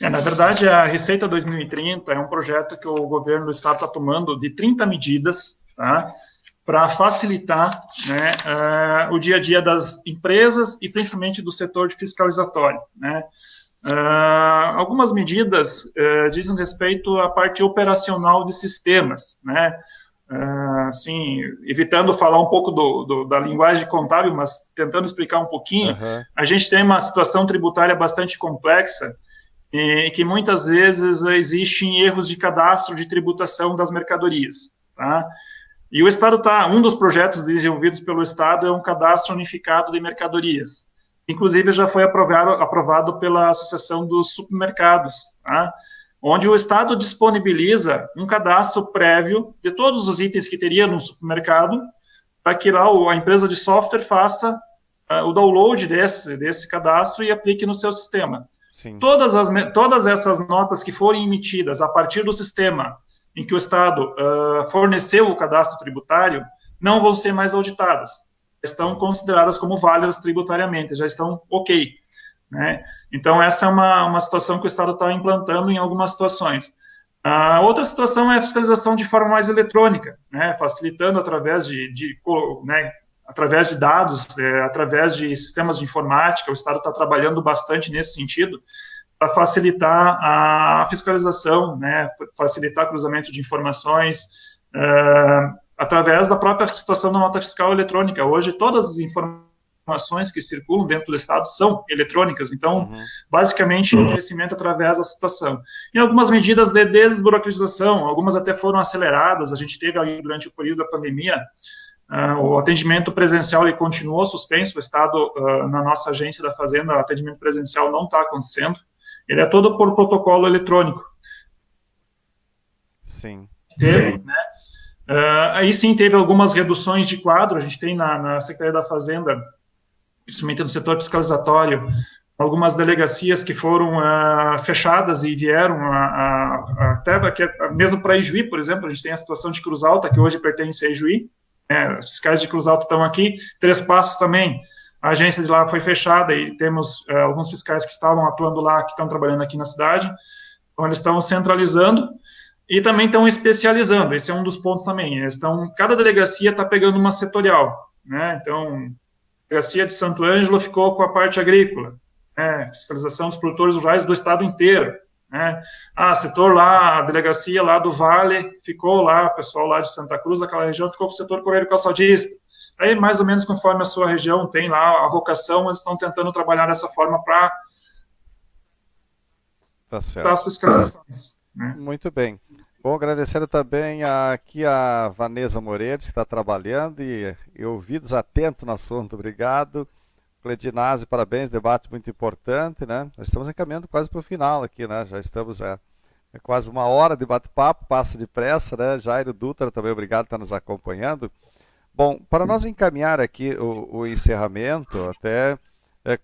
B: Na verdade, a Receita 2030 é um projeto que o governo do estado está tomando de 30 medidas, tá? Para facilitar, né, o dia a dia das empresas e principalmente do setor de fiscalizatório, né? Algumas medidas dizem respeito à parte operacional de sistemas, né? Assim, evitando falar um pouco da linguagem contábil, mas tentando explicar um pouquinho, a gente tem uma situação tributária bastante complexa e que muitas vezes existem erros de cadastro de tributação das mercadorias, tá? E o Estado um dos projetos desenvolvidos pelo Estado é um cadastro unificado de mercadorias. Inclusive, já foi aprovado pela Associação dos Supermercados, tá? Onde o Estado disponibiliza um cadastro prévio de todos os itens que teria no supermercado, para que lá a empresa de software faça o download desse cadastro e aplique no seu sistema. Sim. Todas essas notas que forem emitidas a partir do sistema em que o Estado forneceu o cadastro tributário, não vão ser mais auditadas. Estão consideradas como válidas tributariamente, já estão ok, né? Então, essa é uma situação que o Estado está implantando em algumas situações. A outra situação é a fiscalização de forma mais eletrônica, né? Facilitando através através de dados, através de sistemas de informática. O Estado está trabalhando bastante nesse sentido, para facilitar a fiscalização, né, facilitar o cruzamento de informações, através da própria situação da nota fiscal eletrônica. Hoje, todas as informações que circulam dentro do Estado são eletrônicas, então, basicamente, crescimento através da situação. E algumas medidas de desburocratização, algumas até foram aceleradas, a gente teve aí, durante o período da pandemia, o atendimento presencial ele continuou suspenso, o Estado, na nossa agência da Fazenda, o atendimento presencial não está acontecendo, ele é todo por protocolo eletrônico.
A: Sim.
B: Teve, né? Aí sim teve algumas reduções de quadro, a gente tem na Secretaria da Fazenda, principalmente no setor fiscalizatório, algumas delegacias que foram fechadas e vieram até mesmo para Ijuí, por exemplo, a gente tem a situação de Cruz Alta, que hoje pertence a Ijuí, os fiscais de Cruz Alta estão aqui, Três Passos também, a agência de lá foi fechada e temos alguns fiscais que estavam atuando lá, que estão trabalhando aqui na cidade, então eles estão centralizando e também estão especializando, esse é um dos pontos também, cada delegacia está pegando uma setorial, né? Então, a delegacia de Santo Ângelo ficou com a parte agrícola, né? Fiscalização dos produtores rurais do estado inteiro, né? Setor lá, a delegacia lá do Vale ficou lá, o pessoal lá de Santa Cruz, aquela região, ficou com o setor correio calçadista. Aí, mais ou menos conforme a sua região tem lá a vocação, eles estão tentando trabalhar dessa forma para as fiscalizações. Né?
A: Muito bem. Bom, agradecendo também aqui a Vanessa Moreira, que está trabalhando e ouvidos atentos no assunto. Obrigado. Cledinazzi, parabéns, debate muito importante, né? Nós estamos encaminhando quase para o final aqui, né? Já estamos quase uma hora de bate-papo, passa depressa, né? Jairo Dutra também, obrigado por estar nos acompanhando. Bom, para nós encaminhar aqui o encerramento, até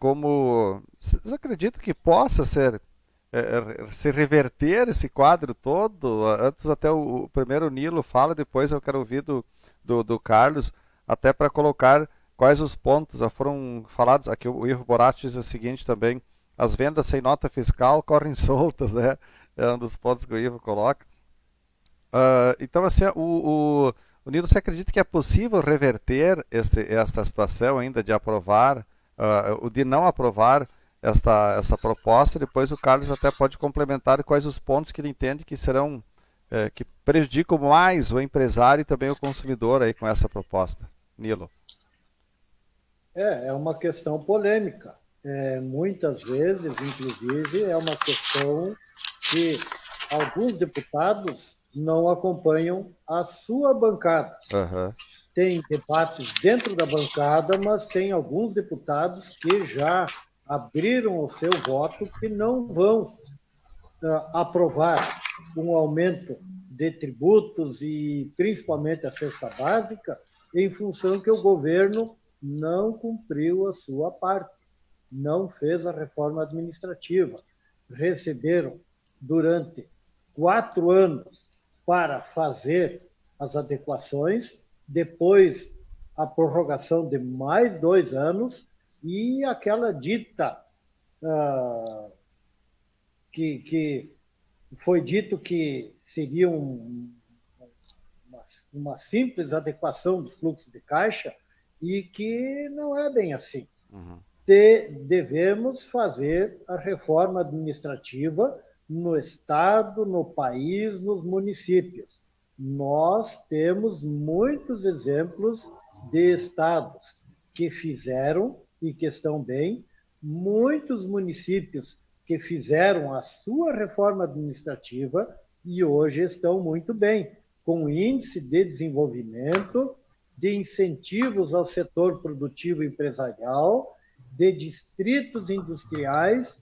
A: como vocês acreditam que possa se reverter esse quadro todo? Antes até o primeiro Nilo fala, depois eu quero ouvir do Carlos, até para colocar quais os pontos já foram falados. Aqui o Ivo Boratti diz o seguinte também: as vendas sem nota fiscal correm soltas, né? É um dos pontos que o Ivo coloca. Então, assim, o Nilo, você acredita que é possível reverter essa situação ainda de aprovar, de não aprovar essa proposta? Depois o Carlos até pode complementar quais os pontos que ele entende que serão, que prejudicam mais o empresário e também o consumidor aí com essa proposta. Nilo.
C: É uma questão polêmica. Muitas vezes, inclusive, é uma questão que alguns deputados não acompanham a sua bancada.
A: Uhum.
C: Tem debates dentro da bancada, mas tem alguns deputados que já abriram o seu voto que não vão aprovar um aumento de tributos e principalmente a cesta básica em função que o governo não cumpriu a sua parte, não fez a reforma administrativa. Receberam durante 4 anos para fazer as adequações, depois a prorrogação de mais 2 anos e aquela dita que foi dito que seria uma simples adequação do fluxo de caixa e que não é bem assim. Uhum. Devemos fazer a reforma administrativa no Estado, no país, nos municípios. Nós temos muitos exemplos de estados que fizeram e que estão bem, muitos municípios que fizeram a sua reforma administrativa e hoje estão muito bem, com índice de desenvolvimento, de incentivos ao setor produtivo empresarial, de distritos industriais,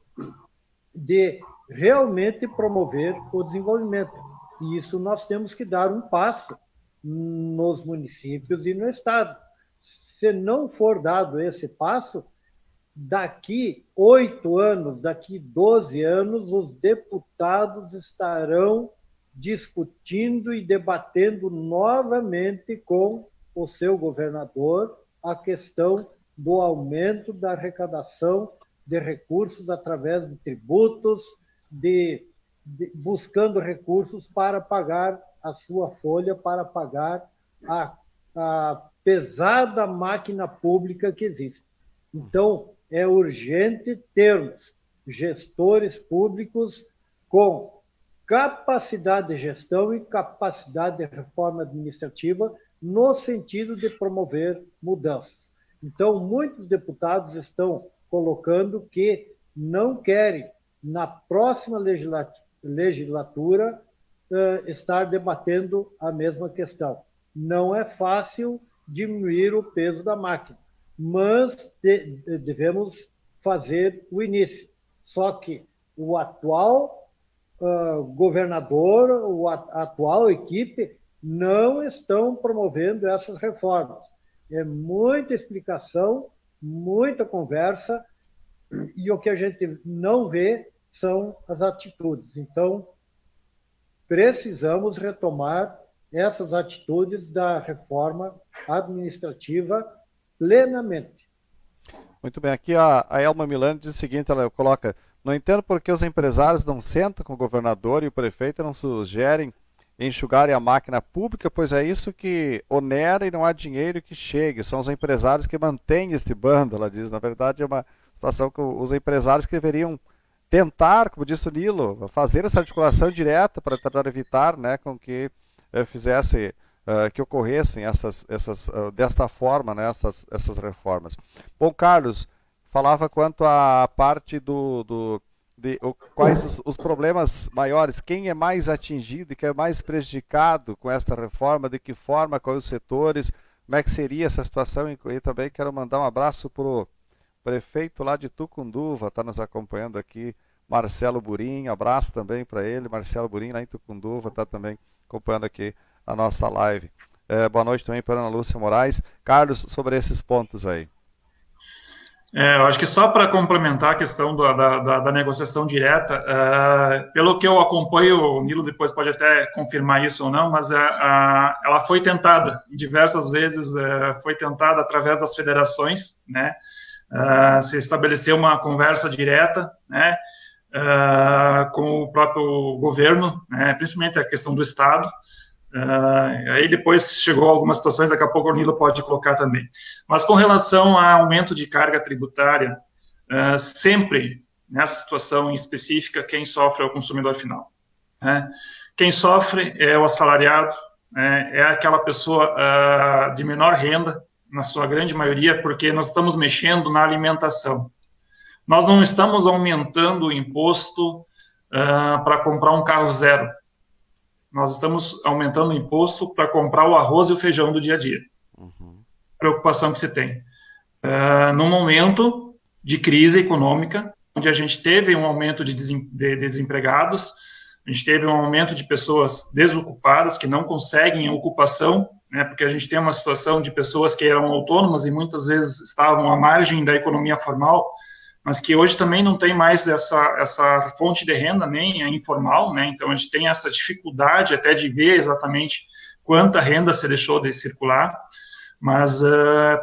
C: de realmente promover o desenvolvimento. E isso nós temos que dar um passo nos municípios e no Estado. Se não for dado esse passo, daqui 8 anos, daqui 12 anos, os deputados estarão discutindo e debatendo novamente com o seu governador a questão do aumento da arrecadação de recursos através de tributos, buscando recursos para pagar a sua folha, para pagar a pesada máquina pública que existe. Então, é urgente termos gestores públicos com capacidade de gestão e capacidade de reforma administrativa no sentido de promover mudanças. Então, muitos deputados estão colocando que não querem, na próxima legislatura, estar debatendo a mesma questão. Não é fácil diminuir o peso da máquina, mas devemos fazer o início. Só que o atual governador, a atual equipe, não estão promovendo essas reformas. É muita explicação, muita conversa, e o que a gente não vê são as atitudes. Então, precisamos retomar essas atitudes da reforma administrativa plenamente.
A: Muito bem, aqui a Elma Milani diz o seguinte, ela coloca: não entendo por que os empresários não sentam com o governador e o prefeito não sugerem enxugarem a máquina pública, pois é isso que onera e não há dinheiro que chegue. São os empresários que mantêm este bando, ela diz. Na verdade, é uma situação que os empresários que deveriam tentar, como disse o Nilo, fazer essa articulação direta para tentar evitar, né, com que fizesse, que ocorressem desta forma, né, essas reformas. Bom, Carlos, falava quanto à parte quais os problemas maiores, quem é mais atingido e quem é mais prejudicado com esta reforma, de que forma, quais os setores, como é que seria essa situação. E também quero mandar um abraço para o prefeito lá de Tucunduva, está nos acompanhando aqui, Marcelo Burim, abraço também para ele, Marcelo Burim lá em Tucunduva, está também acompanhando aqui a nossa live. Boa noite também para Ana Lúcia Moraes. Carlos, sobre esses pontos aí.
B: Eu acho que só para complementar a questão da negociação direta, pelo que eu acompanho, o Nilo depois pode até confirmar isso ou não, mas ela foi tentada, diversas vezes foi tentada através das federações, né, se estabeleceu uma conversa direta, né, com o próprio governo, né, principalmente a questão do Estado. Aí depois chegou algumas situações, daqui a pouco o Nilo pode colocar também. Mas com relação ao aumento de carga tributária, sempre, nessa situação em específica, quem sofre é o consumidor final. Né? Quem sofre é o assalariado, é aquela pessoa de menor renda, na sua grande maioria, porque nós estamos mexendo na alimentação. Nós não estamos aumentando o imposto para comprar um carro zero. Nós estamos aumentando o imposto para comprar o arroz e o feijão do dia a dia. Preocupação que se tem. No momento de crise econômica, onde a gente teve um aumento de desempregados, a gente teve um aumento de pessoas desocupadas, que não conseguem ocupação, né, porque a gente tem uma situação de pessoas que eram autônomas e muitas vezes estavam à margem da economia formal, mas que hoje também não tem mais essa fonte de renda, nem a informal, né, então a gente tem essa dificuldade até de ver exatamente quanta renda se deixou de circular, mas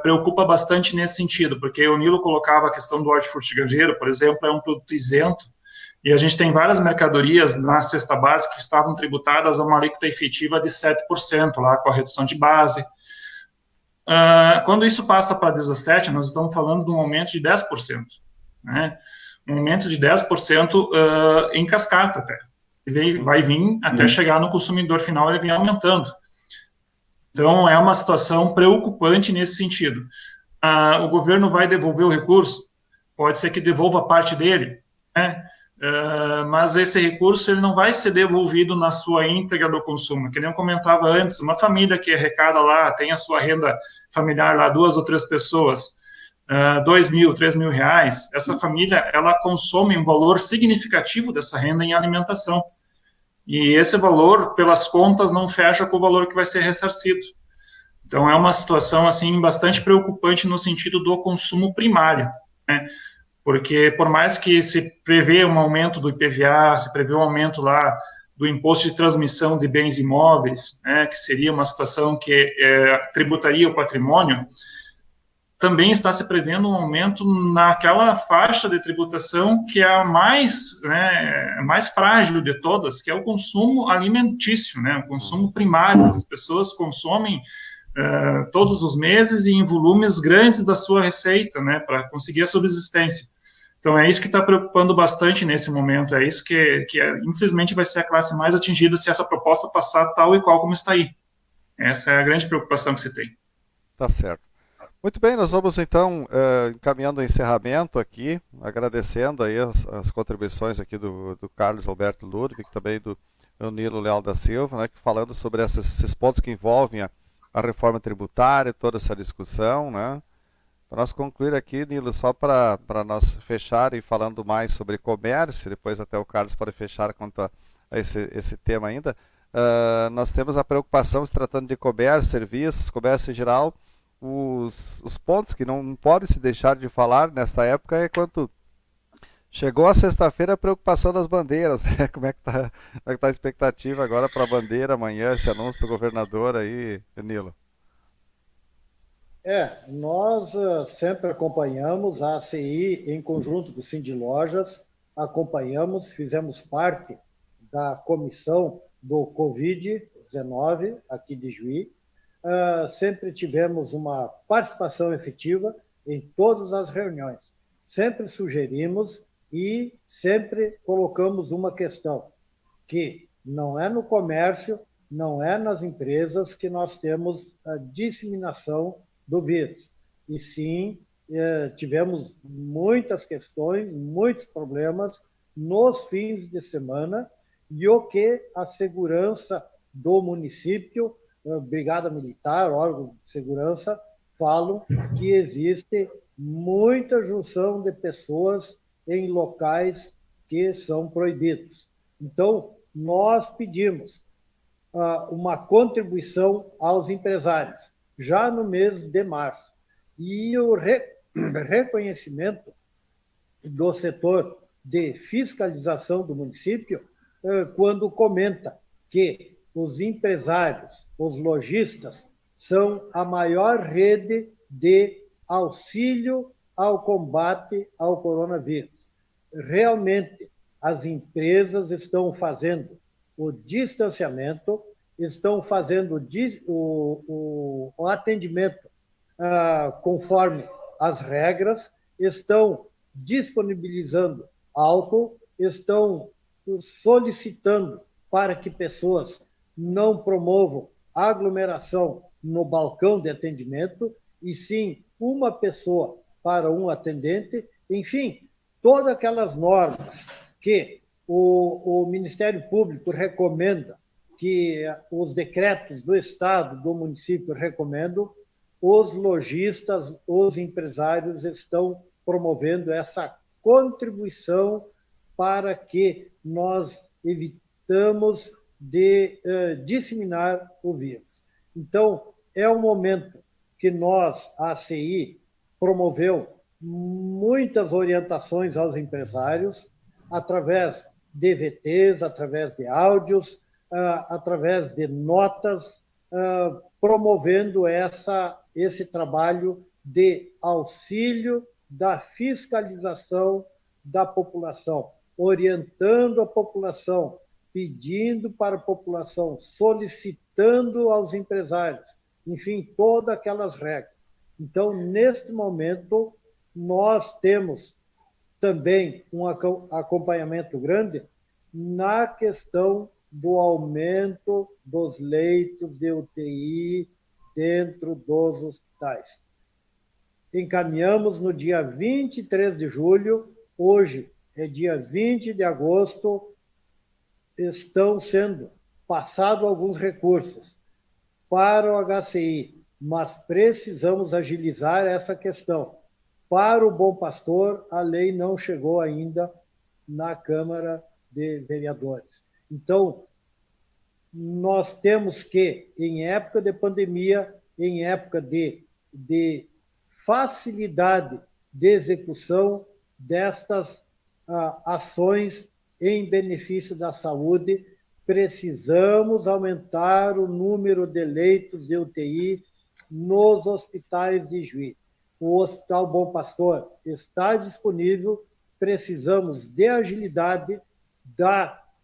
B: preocupa bastante nesse sentido, porque o Nilo colocava a questão do hortifruti granjeiro, por exemplo, é um produto isento, e a gente tem várias mercadorias na cesta básica que estavam tributadas a uma alíquota efetiva de 7%, lá com a redução de base. Quando isso passa para 17%, nós estamos falando de um aumento de 10%, né? Um aumento de 10% em cascata até. Vai vir até chegar no consumidor final, ele vem aumentando. Então, é uma situação preocupante nesse sentido. O governo vai devolver o recurso? Pode ser que devolva parte dele, né? Mas esse recurso ele não vai ser devolvido na sua íntegra do consumo. Que nem eu comentava antes, uma família que arrecada lá, tem a sua renda familiar lá, 2 ou 3 pessoas, 2 mil, 3 mil reais, essa família, ela consome um valor significativo dessa renda em alimentação. E esse valor, pelas contas, não fecha com o valor que vai ser ressarcido. Então, é uma situação, assim, bastante preocupante no sentido do consumo primário, né? Porque, por mais que se prevê um aumento do IPVA, se prevê um aumento lá do imposto de transmissão de bens imóveis, né, que seria uma situação que tributaria o patrimônio, também está se prevendo um aumento naquela faixa de tributação que é a mais, né, mais frágil de todas, que é o consumo alimentício, né, o consumo primário. As pessoas consomem todos os meses e em volumes grandes da sua receita, né, para conseguir a subsistência. Então, é isso que está preocupando bastante nesse momento, é isso que infelizmente vai ser a classe mais atingida se essa proposta passar tal e qual como está aí. Essa é a grande preocupação que se tem.
A: Tá certo. Muito bem, nós vamos então encaminhando o encerramento aqui, agradecendo aí as contribuições aqui do Carlos Alberto Ludwig, também do Nilo Leal da Silva, né, falando sobre esses pontos que envolvem a reforma tributária, toda essa discussão, né. Para nós concluir aqui, Nilo, só para nós fechar e falando mais sobre comércio, depois até o Carlos pode fechar quanto a esse tema ainda, nós temos a preocupação, se tratando de comércio, serviços, comércio em geral, os pontos que não podem se deixar de falar nesta época é quanto chegou a sexta-feira a preocupação das bandeiras, né? Como é que tá a expectativa agora para a bandeira amanhã, esse anúncio do governador aí, Nilo?
C: Nós sempre acompanhamos a ACI em conjunto com o Cindy Lojas, acompanhamos, fizemos parte da comissão do Covid-19 aqui de Juí, sempre tivemos uma participação efetiva em todas as reuniões, sempre sugerimos e sempre colocamos uma questão, que não é no comércio, não é nas empresas que nós temos a disseminação do vírus. E sim, tivemos muitas questões, muitos problemas nos fins de semana, e o que a segurança do município, Brigada Militar, órgão de segurança, falam que existe muita junção de pessoas em locais que são proibidos. Então, nós pedimos uma contribuição aos empresários, já no mês de março. E o reconhecimento do setor de fiscalização do município, quando comenta que os empresários, os lojistas, são a maior rede de auxílio ao combate ao coronavírus. Realmente, as empresas estão fazendo o distanciamento, estão fazendo o atendimento conforme as regras, estão disponibilizando álcool, estão solicitando para que pessoas não promovam aglomeração no balcão de atendimento e sim uma pessoa para um atendente, enfim, todas aquelas normas que o Ministério Público recomenda, que os decretos do Estado, do município recomendam, os lojistas, os empresários estão promovendo essa contribuição para que nós evitamos de disseminar o vírus. Então, é um momento que nós, a ACI, promoveu muitas orientações aos empresários, através de VTs, através de áudios, através de notas, promovendo esse trabalho de auxílio da fiscalização da população, orientando a população, pedindo para a população, solicitando aos empresários, enfim, todas aquelas regras. Então, neste momento, nós temos também um acompanhamento grande na questão do aumento dos leitos de UTI dentro dos hospitais. Encaminhamos no dia 23 de julho, hoje é dia 20 de agosto, estão sendo passados alguns recursos para o HCI, mas precisamos agilizar essa questão. Para o Bom Pastor, a lei não chegou ainda na Câmara de Vereadores. Então, nós temos que, em época de pandemia, em época de facilidade de execução destas ações em benefício da saúde, precisamos aumentar o número de leitos de UTI nos hospitais de Juiz. O Hospital Bom Pastor está disponível, precisamos de agilidade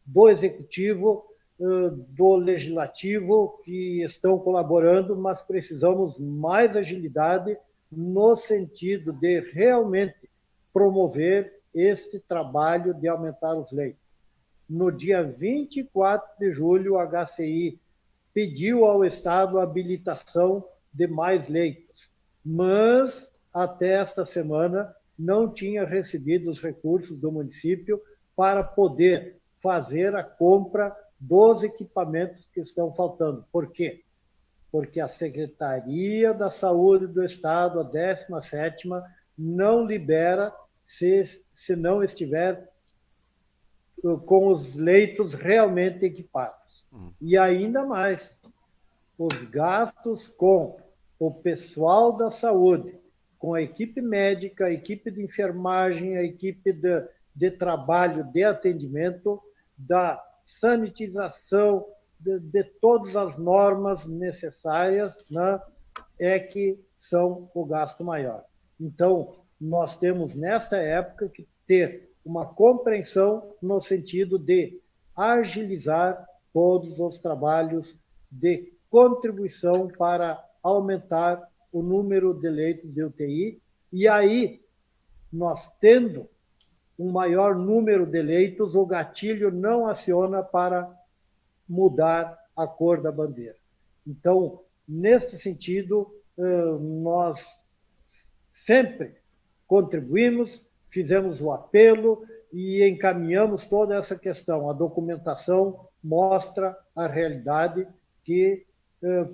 C: do Executivo, do Legislativo, que estão colaborando, mas precisamos mais agilidade no sentido de realmente promover este trabalho de aumentar os leitos. No dia 24 de julho, o HCI pediu ao Estado a habilitação de mais leitos, mas até esta semana não tinha recebido os recursos do município para poder fazer a compra dos equipamentos que estão faltando. Por quê? Porque a Secretaria da Saúde do Estado, a 17ª, não libera se não estiver com os leitos realmente equipados. E ainda mais, os gastos com o pessoal da saúde, com a equipe médica, a equipe de enfermagem, a equipe de trabalho, de atendimento, da sanitização, de todas as normas necessárias, né, é que são o gasto maior. Então, nós temos, nesta época, que ter uma compreensão no sentido de agilizar todos os trabalhos de contribuição para aumentar o número de leitos de UTI, e aí, nós tendo um maior número de leitos, o gatilho não aciona para mudar a cor da bandeira. Então, nesse sentido, nós sempre contribuímos, fizemos o apelo e encaminhamos toda essa questão. A documentação mostra a realidade que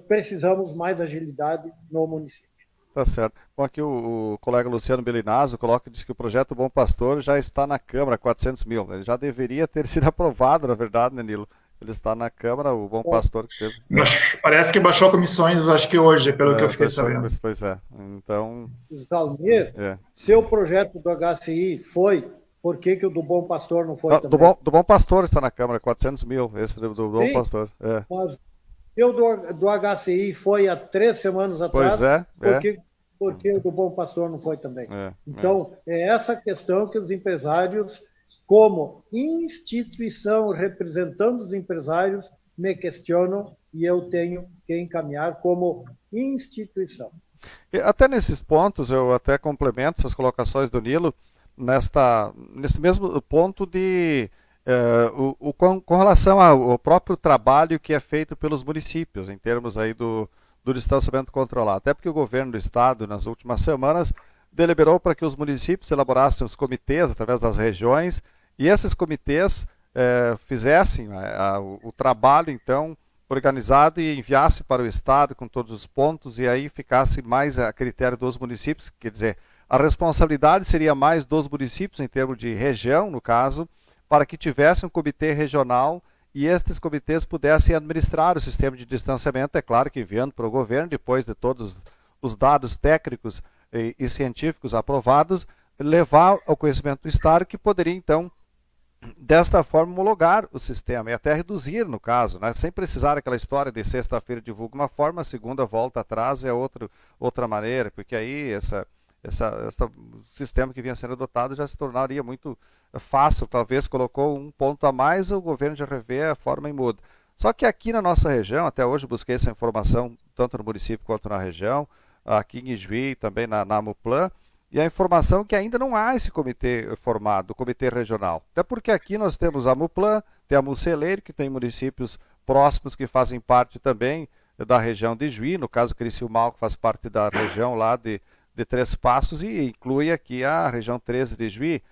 C: precisamos mais agilidade no município.
A: Tá certo. Bom, aqui o colega Luciano Belinazzo diz que o projeto Bom Pastor já está na Câmara, 400 mil. Ele já deveria ter sido aprovado, na verdade, né, Nilo? Ele está na Câmara, o Bom Pastor que teve.
B: Parece que baixou comissões, acho que hoje, pelo que eu fiquei sabendo.
A: Pois é. Então.
C: Zalmir, seu projeto do HCI foi, por que o do Bom Pastor não foi também?
A: Do Bom Pastor está na Câmara, 400 mil, esse do Bom Pastor.
C: Mas o do HCI foi há 3 semanas atrás.
A: Pois é.
C: Porque o do Bom Pastor não foi também. Então, é essa questão que os empresários, como instituição representando os empresários, me questionam e eu tenho que encaminhar como instituição.
A: Até nesses pontos, eu até complemento essas colocações do Nilo, nesse mesmo ponto de com relação ao próprio trabalho que é feito pelos municípios, em termos aí do do distanciamento controlado. Até porque o governo do estado, nas últimas semanas, deliberou para que os municípios elaborassem os comitês através das regiões e esses comitês fizessem o trabalho, então, organizado e enviasse para o estado com todos os pontos e aí ficasse mais a critério dos municípios, quer dizer, a responsabilidade seria mais dos municípios em termos de região, no caso, para que tivesse um comitê regional e estes comitês pudessem administrar o sistema de distanciamento, é claro que enviando para o governo, depois de todos os dados técnicos e científicos aprovados, levar ao conhecimento do Estado, que poderia, então, desta forma, homologar o sistema e até reduzir, no caso, né? Sem precisar aquela história de sexta-feira divulga uma forma, segunda volta atrás é outra maneira, porque aí o sistema que vinha sendo adotado já se tornaria muito fácil, talvez colocou um ponto a mais, o governo já revê a forma e muda. Só que aqui na nossa região, até hoje busquei essa informação tanto no município quanto na região, aqui em Ijuí, também na Amuplan, e a informação é que ainda não há esse comitê formado, o comitê regional. Até porque aqui nós temos a Amuplan, tem a Muceleiro, que tem municípios próximos que fazem parte também da região de Ijuí, no caso Criciúmal, que faz parte da região lá de Três Passos e inclui aqui a região 13 de Ijuí.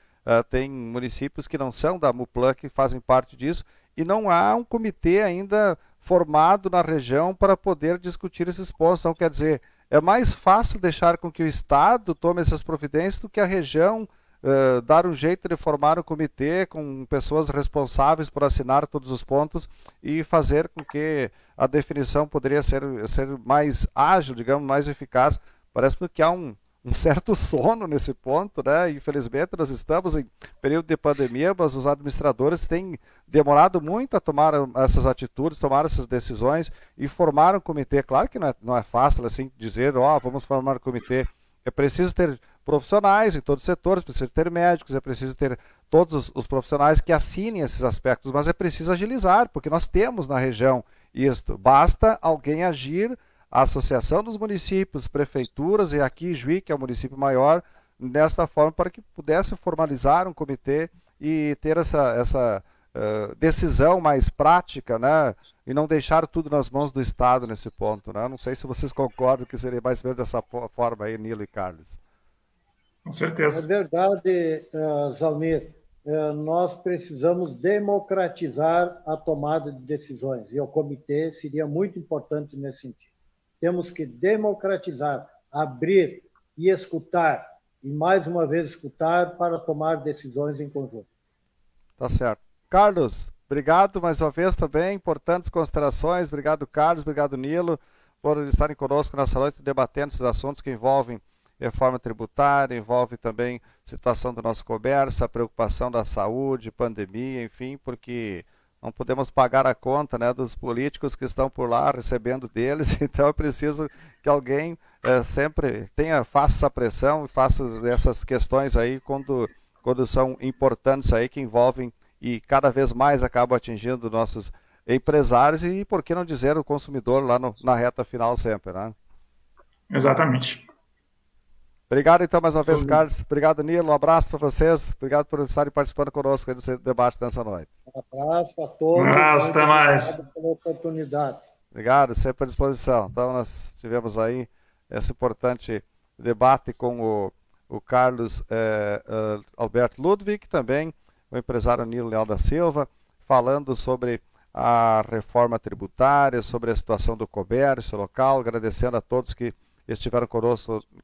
A: Tem municípios que não são da Amuplan que fazem parte disso e não há um comitê ainda formado na região para poder discutir esses pontos. Então, quer dizer, é mais fácil deixar com que o Estado tome essas providências do que a região dar um jeito de formar um comitê com pessoas responsáveis por assinar todos os pontos e fazer com que a definição poderia ser mais ágil, digamos, mais eficaz. Parece que há um certo sono nesse ponto, né? Infelizmente, nós estamos em período de pandemia, mas os administradores têm demorado muito a tomar essas atitudes, tomar essas decisões e formar um comitê. Claro que não é fácil assim dizer, vamos formar um comitê. É preciso ter profissionais em todos os setores, é preciso ter médicos, é preciso ter todos os profissionais que assinem esses aspectos, mas é preciso agilizar, porque nós temos na região isto. Basta alguém agir, a Associação dos Municípios, Prefeituras e aqui Ijuí, que é o município maior, desta forma para que pudesse formalizar um comitê e ter essa decisão mais prática, né? E não deixar tudo nas mãos do Estado nesse ponto, né? Não sei se vocês concordam que seria mais ou menos dessa forma aí, Nilo e Carlos.
B: Com certeza.
C: É verdade, Zalmir. Nós precisamos democratizar a tomada de decisões e o comitê seria muito importante nesse sentido. Temos que democratizar, abrir e escutar, e mais uma vez escutar para tomar decisões em conjunto.
A: Tá certo. Carlos, obrigado mais uma vez também, importantes considerações. Obrigado, Carlos, obrigado, Nilo, por estarem conosco nessa noite debatendo esses assuntos que envolvem reforma tributária, envolve também situação do nosso comércio, a preocupação da saúde, pandemia, enfim, porque não podemos pagar a conta, né, dos políticos que estão por lá recebendo deles, então é preciso que alguém sempre faça essa pressão e faça essas questões aí quando são importantes aí, que envolvem e cada vez mais acabam atingindo nossos empresários e, por que não dizer, o consumidor lá na reta final sempre, né?
B: Exatamente.
A: Obrigado então mais uma vez, Carlos. Obrigado, Nilo. Um abraço para vocês. Obrigado por estarem participando conosco desse debate nessa noite.
C: Um abraço a todos.
B: Até mais.
C: Obrigado pela oportunidade.
A: Obrigado, sempre à disposição. Então nós tivemos aí esse importante debate com o Carlos Alberto Ludwig, também o empresário Nilo Leal da Silva, falando sobre a reforma tributária, sobre a situação do comércio local, agradecendo a todos que estiveram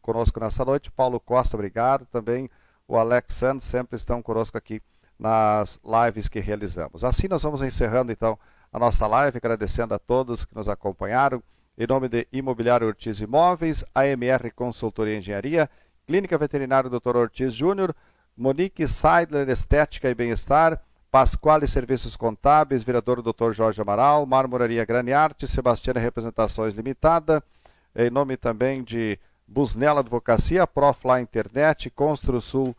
A: conosco nessa noite. Paulo Costa, obrigado. Também o Alex Santos, sempre estão conosco aqui nas lives que realizamos. Assim nós vamos encerrando então a nossa live, agradecendo a todos que nos acompanharam. Em nome de Imobiliário Ortiz Imóveis, AMR Consultoria e Engenharia, Clínica Veterinária Dr. Ortiz Júnior, Monique Seidler Estética e Bem-Estar, Pasquale Serviços Contábeis, vereador Dr. Jorge Amaral, Marmoraria Graniarte, Sebastiana Representações Limitada, em nome também de Busnella Advocacia, Profla Internet, Construsul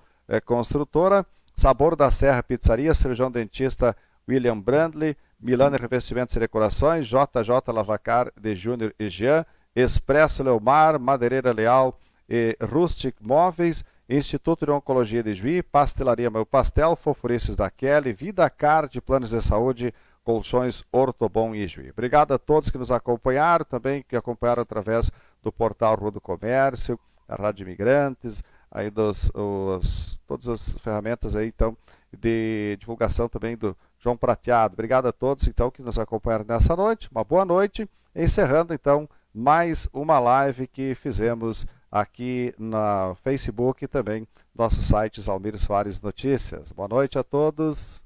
A: Construtora, Sabor da Serra Pizzaria, Cirurgião Dentista William Brandley, Milano Revestimentos e Decorações, JJ Lavacar de Júnior e Jean, Expresso Leomar, Madeireira Leal e Rustic Móveis, Instituto de Oncologia de Juí, Pastelaria Meu Pastel, Fofurices da Kelly, Vida Card, Planos de Saúde, Colchões Ortobon Ijuí. Obrigado a todos que nos acompanharam, também que acompanharam através do portal Rua do Comércio, a Rádio Imigrantes, aí todas as ferramentas aí, então, de divulgação também do João Prateado. Obrigado a todos, então, que nos acompanharam nessa noite. Uma boa noite. Encerrando, então, mais uma live que fizemos aqui na Facebook e também nosso site Almir Soares Notícias. Boa noite a todos.